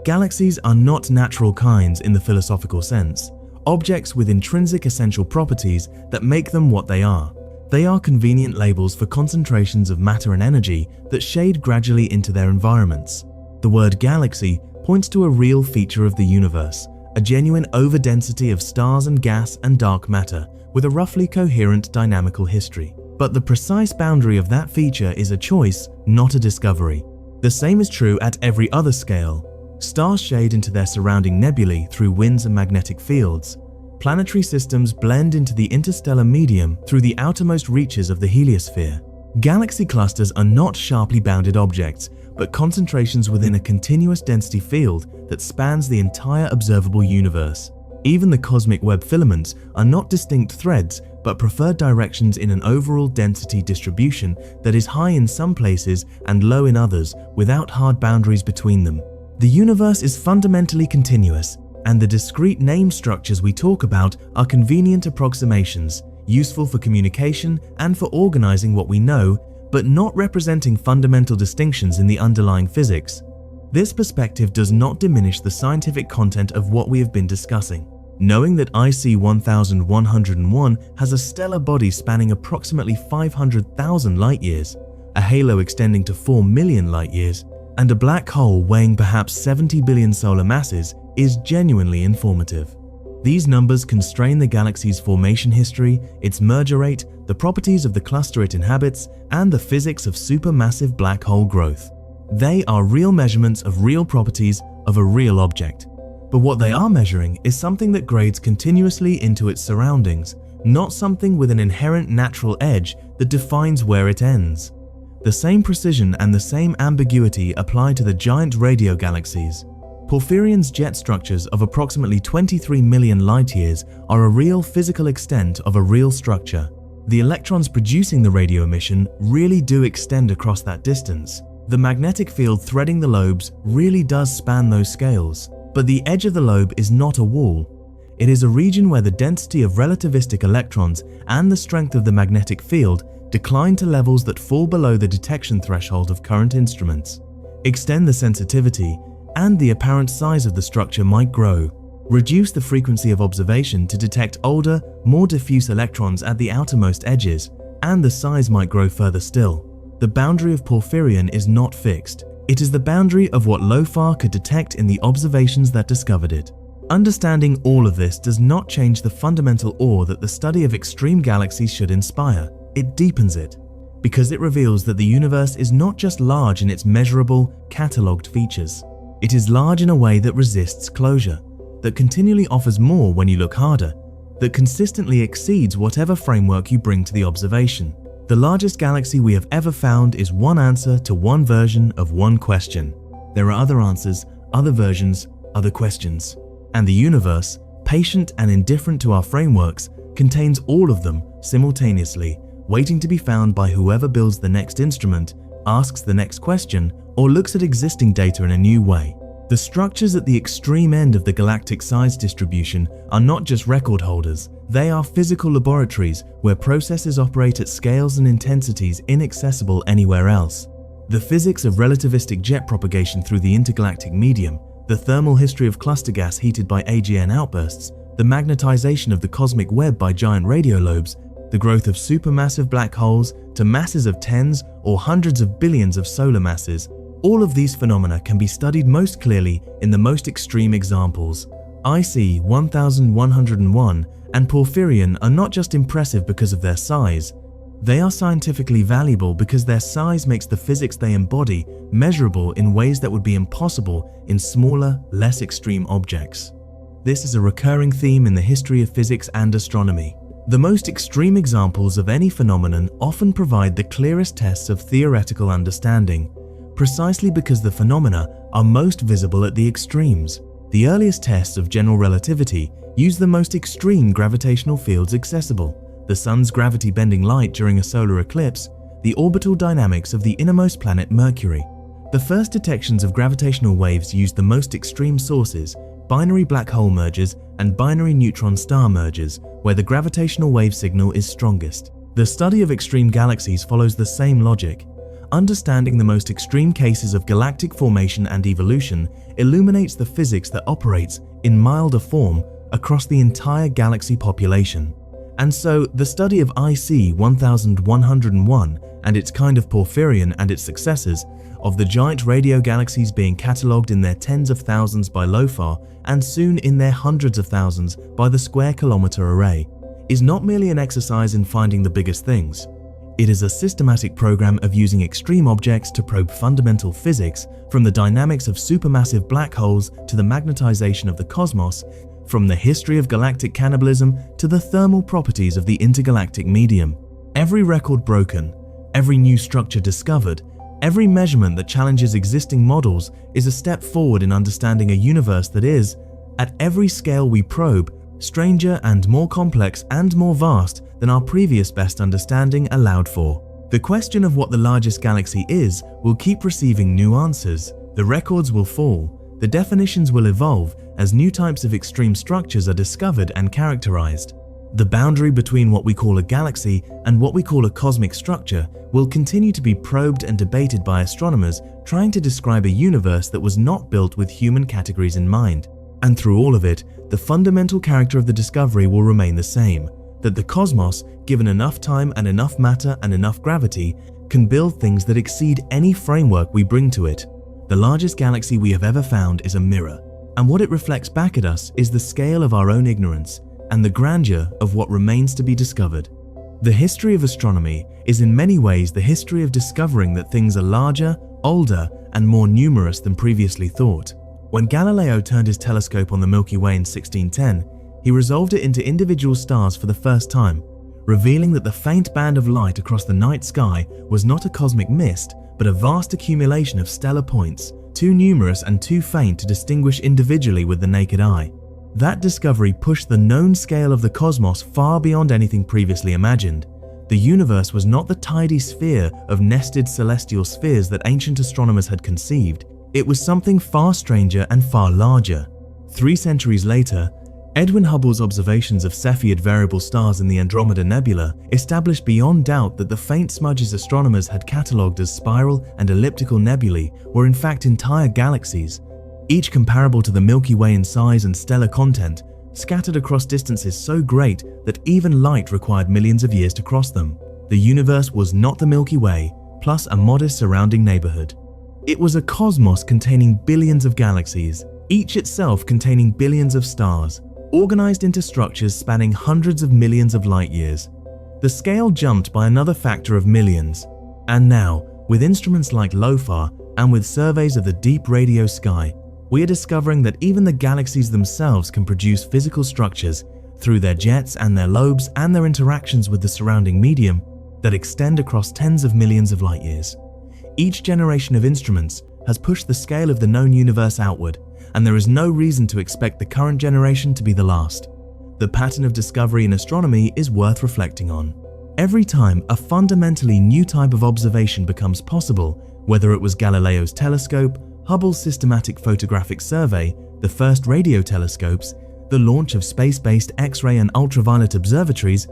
Galaxies are not natural kinds in the philosophical sense, objects with intrinsic essential properties that make them what they are. They are convenient labels for concentrations of matter and energy that shade gradually into their environments. The word galaxy points to a real feature of the universe, a genuine overdensity of stars and gas and dark matter with a roughly coherent dynamical history. But the precise boundary of that feature is a choice, not a discovery. The same is true at every other scale. Stars shade into their surrounding nebulae through winds and magnetic fields. Planetary systems blend into the interstellar medium through the outermost reaches of the heliosphere. Galaxy clusters are not sharply bounded objects, but concentrations within a continuous density field that spans the entire observable universe. Even the cosmic web filaments are not distinct threads, but preferred directions in an overall density distribution that is high in some places and low in others, without hard boundaries between them. The universe is fundamentally continuous, and the discrete name structures we talk about are convenient approximations, useful for communication and for organizing what we know, but not representing fundamental distinctions in the underlying physics. This perspective does not diminish the scientific content of what we have been discussing. Knowing that IC 1101 has a stellar body spanning approximately 500,000 light-years, a halo extending to 4 million light-years, and a black hole weighing perhaps 70 billion solar masses is genuinely informative. These numbers constrain the galaxy's formation history, its merger rate, the properties of the cluster it inhabits, and the physics of supermassive black hole growth. They are real measurements of real properties of a real object. But what they are measuring is something that grades continuously into its surroundings, not something with an inherent natural edge that defines where it ends. The same precision and the same ambiguity apply to the giant radio galaxies. Porphyrion's jet structures of approximately 23 million light-years are a real physical extent of a real structure. The electrons producing the radio emission really do extend across that distance. The magnetic field threading the lobes really does span those scales. But the edge of the lobe is not a wall. It is a region where the density of relativistic electrons and the strength of the magnetic field decline to levels that fall below the detection threshold of current instruments. Extend the sensitivity, and the apparent size of the structure might grow. Reduce the frequency of observation to detect older, more diffuse electrons at the outermost edges, and the size might grow further still. The boundary of porphyrion is not fixed. It is the boundary of what LOFAR could detect in the observations that discovered it. Understanding all of this does not change the fundamental awe that the study of extreme galaxies should inspire. It deepens it, because it reveals that the universe is not just large in its measurable, catalogued features. It is large in a way that resists closure, that continually offers more when you look harder, that consistently exceeds whatever framework you bring to the observation. The largest galaxy we have ever found is one answer to one version of one question. There are other answers, other versions, other questions. And the universe, patient and indifferent to our frameworks, contains all of them simultaneously, waiting to be found by whoever builds the next instrument, asks the next question, or looks at existing data in a new way. The structures at the extreme end of the galactic size distribution are not just record holders, they are physical laboratories where processes operate at scales and intensities inaccessible anywhere else. The physics of relativistic jet propagation through the intergalactic medium, the thermal history of cluster gas heated by AGN outbursts, the magnetization of the cosmic web by giant radio lobes, the growth of supermassive black holes to masses of tens or hundreds of billions of solar masses, all of these phenomena can be studied most clearly in the most extreme examples. IC 1101 and Porphyrion are not just impressive because of their size, they are scientifically valuable because their size makes the physics they embody measurable in ways that would be impossible in smaller, less extreme objects. This is a recurring theme in the history of physics and astronomy. The most extreme examples of any phenomenon often provide the clearest tests of theoretical understanding, precisely because the phenomena are most visible at the extremes. The earliest tests of general relativity use the most extreme gravitational fields accessible: the sun's gravity bending light during a solar eclipse, the orbital dynamics of the innermost planet Mercury. The first detections of gravitational waves used the most extreme sources: binary black hole mergers and binary neutron star mergers, where the gravitational wave signal is strongest. The study of extreme galaxies follows the same logic. Understanding the most extreme cases of galactic formation and evolution illuminates the physics that operates in milder form across the entire galaxy population. And so, the study of IC 1101 and its kind of Porphyrion and its successors, of the giant radio galaxies being catalogued in their tens of thousands by LOFAR and soon in their hundreds of thousands by the Square Kilometre Array, is not merely an exercise in finding the biggest things. It is a systematic program of using extreme objects to probe fundamental physics, from the dynamics of supermassive black holes to the magnetization of the cosmos, from the history of galactic cannibalism to the thermal properties of the intergalactic medium. Every record broken, every new structure discovered, every measurement that challenges existing models is a step forward in understanding a universe that is, at every scale we probe, stranger and more complex and more vast than our previous best understanding allowed for. The question of what the largest galaxy is will keep receiving new answers. The records will fall. The definitions will evolve as new types of extreme structures are discovered and characterized. The boundary between what we call a galaxy and what we call a cosmic structure will continue to be probed and debated by astronomers trying to describe a universe that was not built with human categories in mind. And through all of it, the fundamental character of the discovery will remain the same: that the cosmos, given enough time and enough matter and enough gravity, can build things that exceed any framework we bring to it. The largest galaxy we have ever found is a mirror, and what it reflects back at us is the scale of our own ignorance and the grandeur of what remains to be discovered. The history of astronomy is in many ways the history of discovering that things are larger, older, and more numerous than previously thought. When Galileo turned his telescope on the Milky Way in 1610, he resolved it into individual stars for the first time, revealing that the faint band of light across the night sky was not a cosmic mist, but a vast accumulation of stellar points, too numerous and too faint to distinguish individually with the naked eye. That discovery pushed the known scale of the cosmos far beyond anything previously imagined. The universe was not the tidy sphere of nested celestial spheres that ancient astronomers had conceived. It was something far stranger and far larger. 3 centuries later, Edwin Hubble's observations of Cepheid variable stars in the Andromeda Nebula established beyond doubt that the faint smudges astronomers had catalogued as spiral and elliptical nebulae were in fact entire galaxies, each comparable to the Milky Way in size and stellar content, scattered across distances so great that even light required millions of years to cross them. The universe was not the Milky Way, plus a modest surrounding neighborhood. It was a cosmos containing billions of galaxies, each itself containing billions of stars, organized into structures spanning hundreds of millions of light years. The scale jumped by another factor of millions. And now, with instruments like LOFAR and with surveys of the deep radio sky, we are discovering that even the galaxies themselves can produce physical structures through their jets and their lobes and their interactions with the surrounding medium. that extend across tens of millions of light years. Each generation of instruments has pushed the scale of the known universe outward, and there is no reason to expect the current generation to be the last. The pattern of discovery in astronomy is worth reflecting on. Every time a fundamentally new type of observation becomes possible, whether it was Galileo's telescope, Hubble's systematic photographic survey, the first radio telescopes, the launch of space-based X-ray and ultraviolet observatories,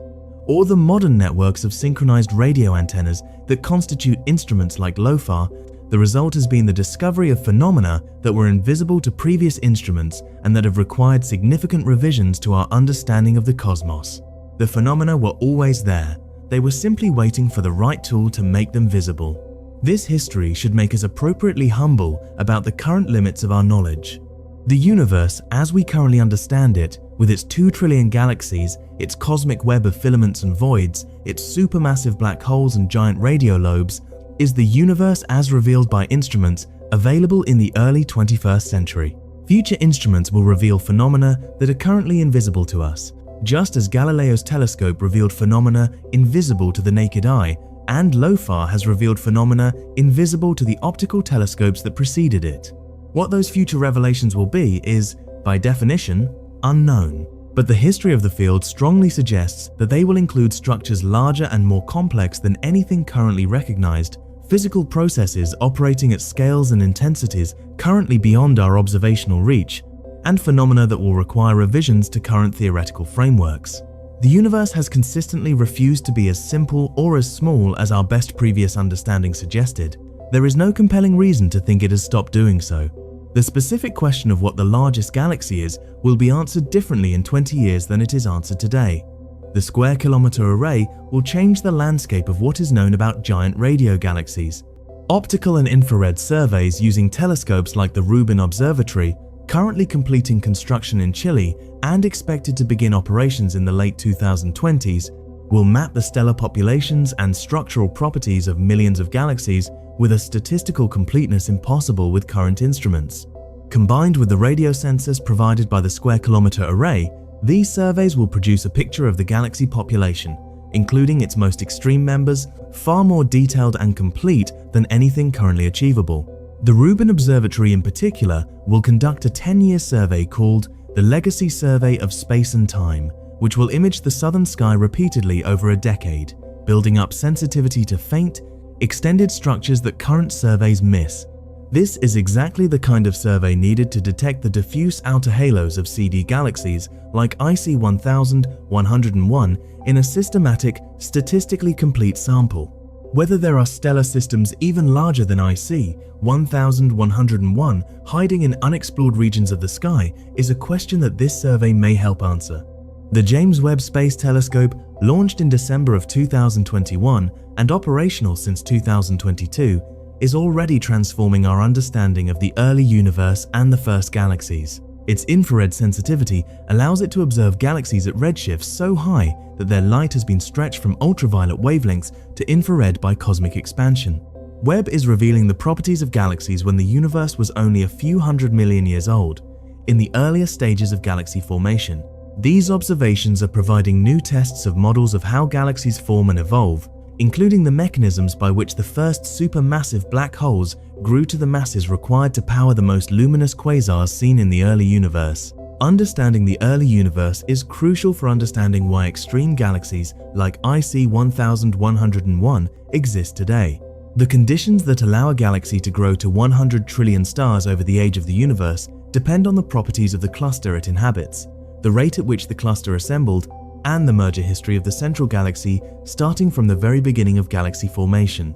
or the modern networks of synchronized radio antennas that constitute instruments like LOFAR, the result has been the discovery of phenomena that were invisible to previous instruments and that have required significant revisions to our understanding of the cosmos. The phenomena were always there. They were simply waiting for the right tool to make them visible. This history should make us appropriately humble about the current limits of our knowledge. The universe, as we currently understand it, with its 2 trillion galaxies, its cosmic web of filaments and voids, its supermassive black holes and giant radio lobes, is the universe as revealed by instruments available in the early 21st century. Future instruments will reveal phenomena that are currently invisible to us, just as Galileo's telescope revealed phenomena invisible to the naked eye, and LOFAR has revealed phenomena invisible to the optical telescopes that preceded it. What those future revelations will be is, by definition, unknown. But the history of the field strongly suggests that they will include structures larger and more complex than anything currently recognized, physical processes operating at scales and intensities currently beyond our observational reach, and phenomena that will require revisions to current theoretical frameworks. The universe has consistently refused to be as simple or as small as our best previous understanding suggested. There is no compelling reason to think it has stopped doing so. The specific question of what the largest galaxy is will be answered differently in 20 years than it is answered today. The Square Kilometre Array will change the landscape of what is known about giant radio galaxies. Optical and infrared surveys using telescopes like the Rubin Observatory, currently completing construction in Chile and expected to begin operations in the late 2020s, will map the stellar populations and structural properties of millions of galaxies with a statistical completeness impossible with current instruments. Combined with the radio sensors provided by the Square Kilometre Array, these surveys will produce a picture of the galaxy population, including its most extreme members, far more detailed and complete than anything currently achievable. The Rubin Observatory in particular will conduct a 10-year survey called the Legacy Survey of Space and Time, which will image the southern sky repeatedly over a decade, building up sensitivity to faint, extended structures that current surveys miss. This is exactly the kind of survey needed to detect the diffuse outer halos of CD galaxies like IC 1101 in a systematic, statistically complete sample. Whether there are stellar systems even larger than IC 1101 hiding in unexplored regions of the sky is a question that this survey may help answer. The James Webb Space Telescope, launched in December of 2021 and operational since 2022, is already transforming our understanding of the early universe and the first galaxies. Its infrared sensitivity allows it to observe galaxies at redshifts so high that their light has been stretched from ultraviolet wavelengths to infrared by cosmic expansion. Webb is revealing the properties of galaxies when the universe was only a few 100 million years old, in the earlier stages of galaxy formation. These observations are providing new tests of models of how galaxies form and evolve, including the mechanisms by which the first supermassive black holes grew to the masses required to power the most luminous quasars seen in the early universe. Understanding the early universe is crucial for understanding why extreme galaxies like IC 1101 exist today. The conditions that allow a galaxy to grow to 100 trillion stars over the age of the universe depend on the properties of the cluster it inhabits, the rate at which the cluster assembled, and the merger history of the central galaxy starting from the very beginning of galaxy formation.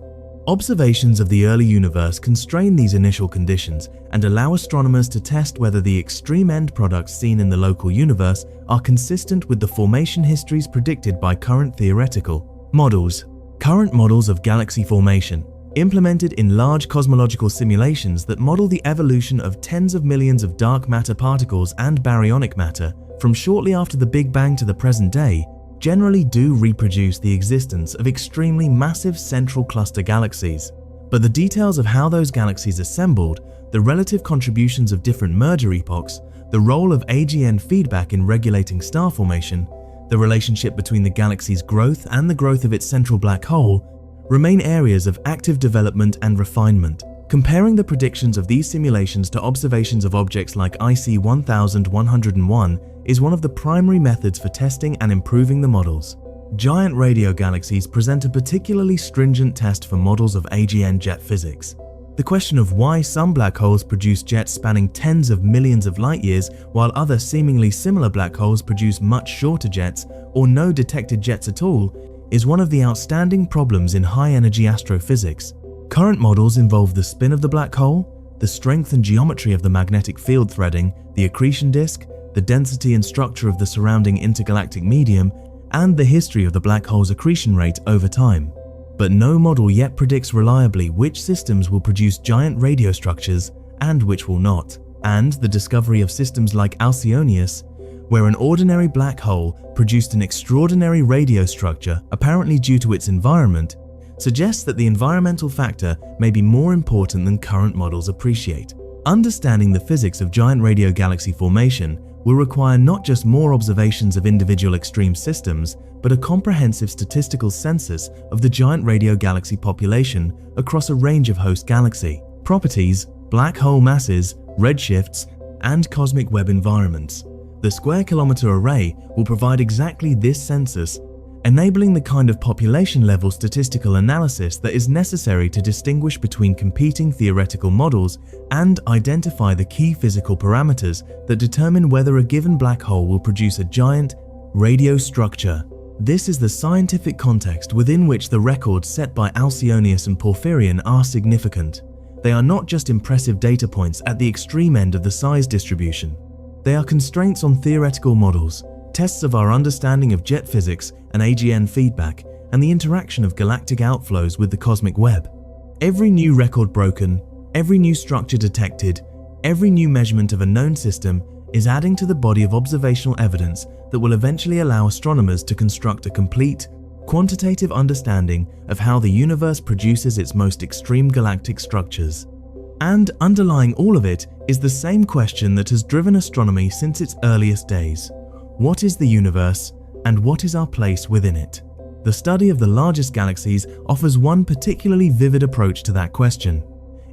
Observations of the early universe constrain these initial conditions and allow astronomers to test whether the extreme end products seen in the local universe are consistent with the formation histories predicted by current theoretical models. Current models of galaxy formation, implemented in large cosmological simulations that model the evolution of tens of millions of dark matter particles and baryonic matter from shortly after the Big Bang to the present day, generally do reproduce the existence of extremely massive central cluster galaxies. But the details of how those galaxies assembled, the relative contributions of different merger epochs, the role of AGN feedback in regulating star formation, The relationship between the galaxy's growth and the growth of its central black hole remain areas of active development and refinement. Comparing the predictions of these simulations to observations of objects like IC 1101 is one of the primary methods for testing and improving the models. Giant radio galaxies present a particularly stringent test for models of AGN jet physics. The question of why some black holes produce jets spanning tens of millions of light years while other seemingly similar black holes produce much shorter jets or no detected jets at all is one of the outstanding problems in high-energy astrophysics. Current models involve the spin of the black hole, the strength and geometry of the magnetic field threading, the accretion disk, the density and structure of the surrounding intergalactic medium, and the history of the black hole's accretion rate over time. But no model yet predicts reliably which systems will produce giant radio structures and which will not. And the discovery of systems like Alcyoneus, where an ordinary black hole produced an extraordinary radio structure apparently due to its environment, suggests that the environmental factor may be more important than current models appreciate. Understanding the physics of giant radio galaxy formation will require not just more observations of individual extreme systems, but a comprehensive statistical census of the giant radio galaxy population across a range of host galaxy properties, black hole masses, redshifts, and cosmic web environments. The Square Kilometre Array will provide exactly this census, enabling the kind of population-level statistical analysis that is necessary to distinguish between competing theoretical models and identify the key physical parameters that determine whether a given black hole will produce a giant radio structure. This is the scientific context within which the records set by Alcyoneus and Porphyrion are significant. They are not just impressive data points at the extreme end of the size distribution. They are constraints on theoretical models, tests of our understanding of jet physics and AGN feedback, and the interaction of galactic outflows with the cosmic web. Every new record broken, every new structure detected, every new measurement of a known system is adding to the body of observational evidence that will eventually allow astronomers to construct a complete, quantitative understanding of how the universe produces its most extreme galactic structures. And underlying all of it is the same question that has driven astronomy since its earliest days. What is the universe, and what is our place within it? The study of the largest galaxies offers one particularly vivid approach to that question.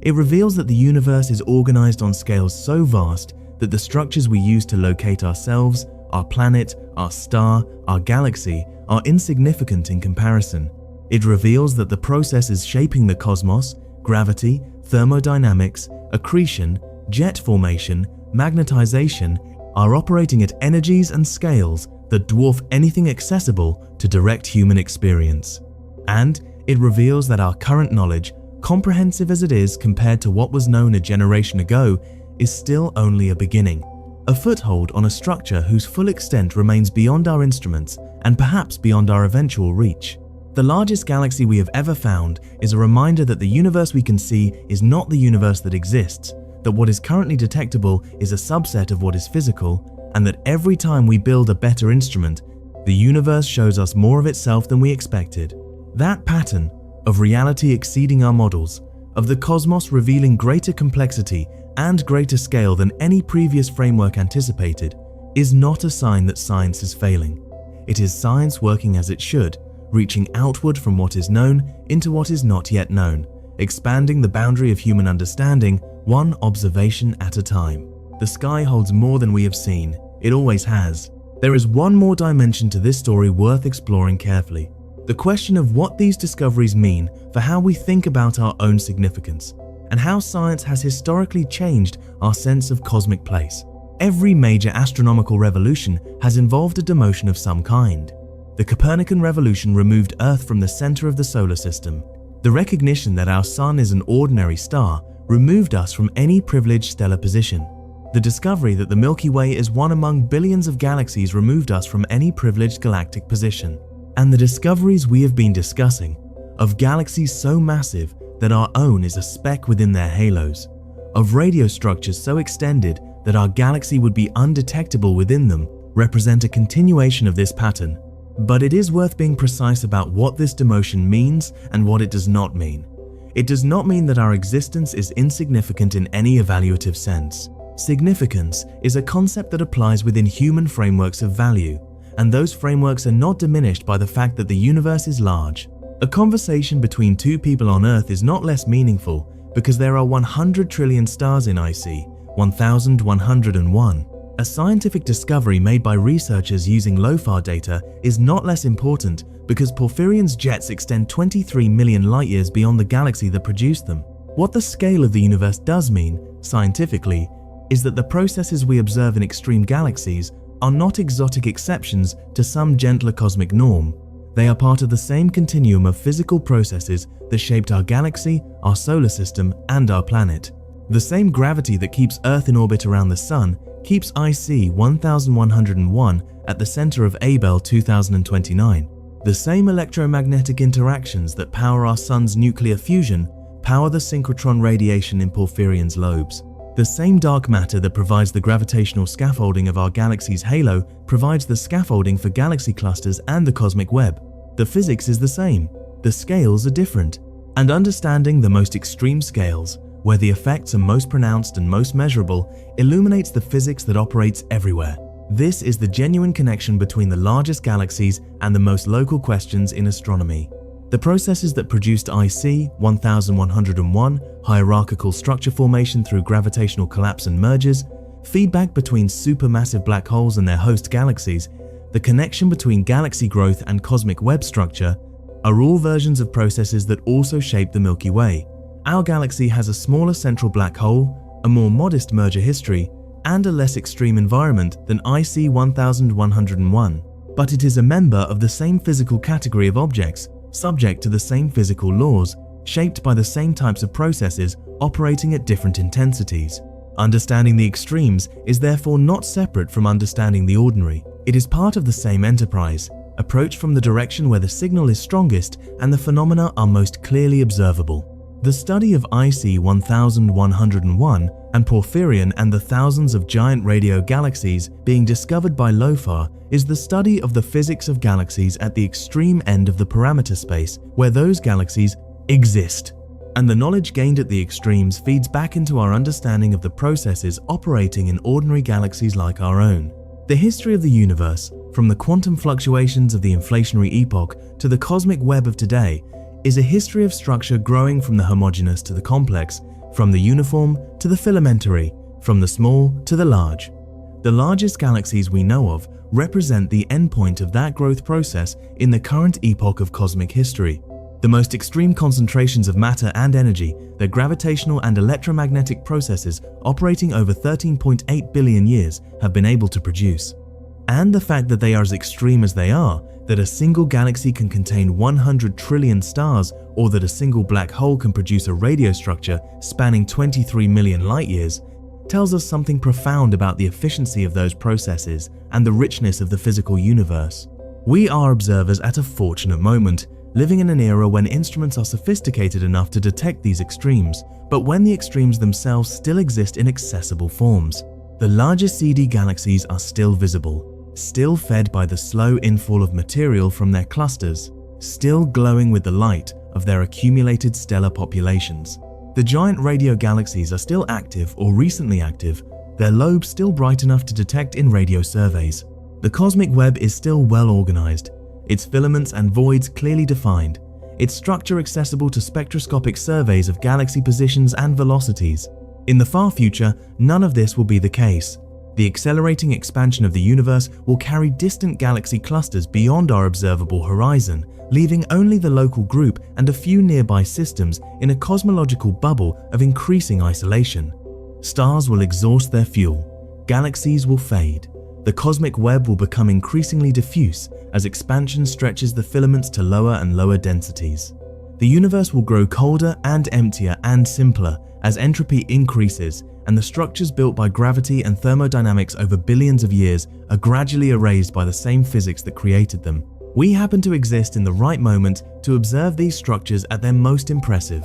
It reveals that the universe is organized on scales so vast that the structures we use to locate ourselves, our planet, our star, our galaxy, are insignificant in comparison. It reveals that the processes shaping the cosmos, gravity, thermodynamics, accretion, jet formation, magnetization, are operating at energies and scales that dwarf anything accessible to direct human experience. And it reveals that our current knowledge, comprehensive as it is compared to what was known a generation ago, is still only a beginning, a foothold on a structure whose full extent remains beyond our instruments and perhaps beyond our eventual reach. The largest galaxy we have ever found is a reminder that the universe we can see is not the universe that exists, that what is currently detectable is a subset of what is physical, and that every time we build a better instrument, the universe shows us more of itself than we expected. That pattern of reality exceeding our models, of the cosmos revealing greater complexity and greater scale than any previous framework anticipated, is not a sign that science is failing. It is science working as it should, reaching outward from what is known into what is not yet known, expanding the boundary of human understanding one observation at a time. The sky holds more than we have seen. It always has. There is one more dimension to this story worth exploring carefully. The question of what these discoveries mean for how we think about our own significance, and how science has historically changed our sense of cosmic place. Every major astronomical revolution has involved a demotion of some kind. The Copernican revolution removed Earth from the center of the solar system. The recognition that our sun is an ordinary star removed us from any privileged stellar position. The discovery that the Milky Way is one among billions of galaxies removed us from any privileged galactic position. And the discoveries we have been discussing, of galaxies so massive that our own is a speck within their halos, of radio structures so extended that our galaxy would be undetectable within them, represent a continuation of this pattern. But it is worth being precise about what this demotion means and what it does not mean. It does not mean that our existence is insignificant in any evaluative sense. Significance is a concept that applies within human frameworks of value, and those frameworks are not diminished by the fact that the universe is large. A conversation between two people on Earth is not less meaningful because there are 100 trillion stars in IC 1101. A scientific discovery made by researchers using LOFAR data is not less important because Porphyrion's jets extend 23 million light-years beyond the galaxy that produced them. What the scale of the universe does mean, scientifically, is that the processes we observe in extreme galaxies are not exotic exceptions to some gentler cosmic norm. They are part of the same continuum of physical processes that shaped our galaxy, our solar system, and our planet. The same gravity that keeps Earth in orbit around the Sun keeps IC 1101 at the center of Abell 2029. The same electromagnetic interactions that power our Sun's nuclear fusion power the synchrotron radiation in Porphyrion's lobes. The same dark matter that provides the gravitational scaffolding of our galaxy's halo provides the scaffolding for galaxy clusters and the cosmic web. The physics is the same, the scales are different. And understanding the most extreme scales, where the effects are most pronounced and most measurable, illuminates the physics that operates everywhere. This is the genuine connection between the largest galaxies and the most local questions in astronomy. The processes that produced IC 1101, hierarchical structure formation through gravitational collapse and mergers, feedback between supermassive black holes and their host galaxies, the connection between galaxy growth and cosmic web structure, are all versions of processes that also shape the Milky Way. Our galaxy has a smaller central black hole, a more modest merger history, and a less extreme environment than IC 1101, but it is a member of the same physical category of objects, subject to the same physical laws, shaped by the same types of processes operating at different intensities. Understanding the extremes is therefore not separate from understanding the ordinary. It is part of the same enterprise, approached from the direction where the signal is strongest and the phenomena are most clearly observable. The study of IC 1101 and Porphyrion and the thousands of giant radio galaxies being discovered by LOFAR is the study of the physics of galaxies at the extreme end of the parameter space where those galaxies exist. And the knowledge gained at the extremes feeds back into our understanding of the processes operating in ordinary galaxies like our own. The history of the universe, from the quantum fluctuations of the inflationary epoch to the cosmic web of today, is a history of structure growing from the homogeneous to the complex, from the uniform to the filamentary, from the small to the large. The largest galaxies we know of represent the endpoint of that growth process in the current epoch of cosmic history. The most extreme concentrations of matter and energy, their gravitational and electromagnetic processes operating over 13.8 billion years have been able to produce. And the fact that they are as extreme as they are, that a single galaxy can contain 100 trillion stars, or that a single black hole can produce a radio structure spanning 23 million light-years, tells us something profound about the efficiency of those processes and the richness of the physical universe. We are observers at a fortunate moment, living in an era when instruments are sophisticated enough to detect these extremes, but when the extremes themselves still exist in accessible forms. The largest CD galaxies are still visible, still fed by the slow infall of material from their clusters, still glowing with the light of their accumulated stellar populations. The giant radio galaxies are still active or recently active, their lobes still bright enough to detect in radio surveys. The cosmic web is still well organized, its filaments and voids clearly defined, its structure accessible to spectroscopic surveys of galaxy positions and velocities. In the far future, none of this will be the case. The accelerating expansion of the universe will carry distant galaxy clusters beyond our observable horizon, leaving only the local group and a few nearby systems in a cosmological bubble of increasing isolation. Stars will exhaust their fuel, galaxies will fade, the cosmic web will become increasingly diffuse as expansion stretches the filaments to lower and lower densities. The universe will grow colder and emptier and simpler as entropy increases, and the structures built by gravity and thermodynamics over billions of years are gradually erased by the same physics that created them. We happen to exist in the right moment to observe these structures at their most impressive.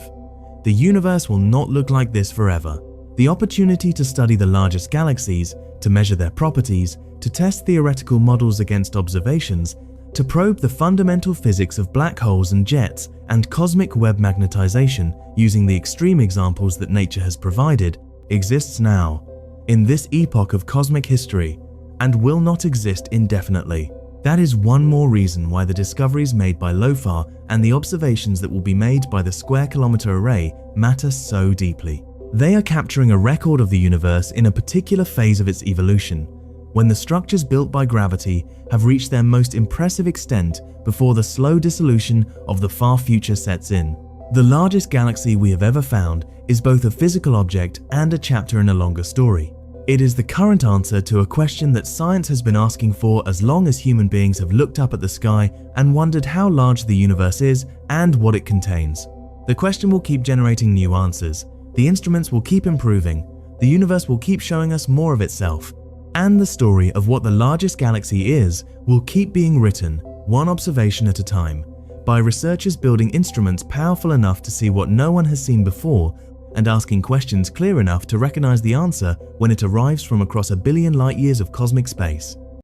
The universe will not look like this forever. The opportunity to study the largest galaxies, to measure their properties, to test theoretical models against observations, to probe the fundamental physics of black holes and jets and cosmic web magnetization using the extreme examples that nature has provided, exists now, in this epoch of cosmic history, and will not exist indefinitely. That is one more reason why the discoveries made by LOFAR and the observations that will be made by the Square Kilometre Array matter so deeply. They are capturing a record of the universe in a particular phase of its evolution, when the structures built by gravity have reached their most impressive extent before the slow dissolution of the far future sets in. The largest galaxy we have ever found is both a physical object and a chapter in a longer story. It is the current answer to a question that science has been asking for as long as human beings have looked up at the sky and wondered how large the universe is and what it contains. The question will keep generating new answers. The instruments will keep improving. The universe will keep showing us more of itself. And the story of what the largest galaxy is will keep being written, one observation at a time, by researchers building instruments powerful enough to see what no one has seen before and asking questions clear enough to recognize the answer when it arrives from across a billion light years of cosmic space.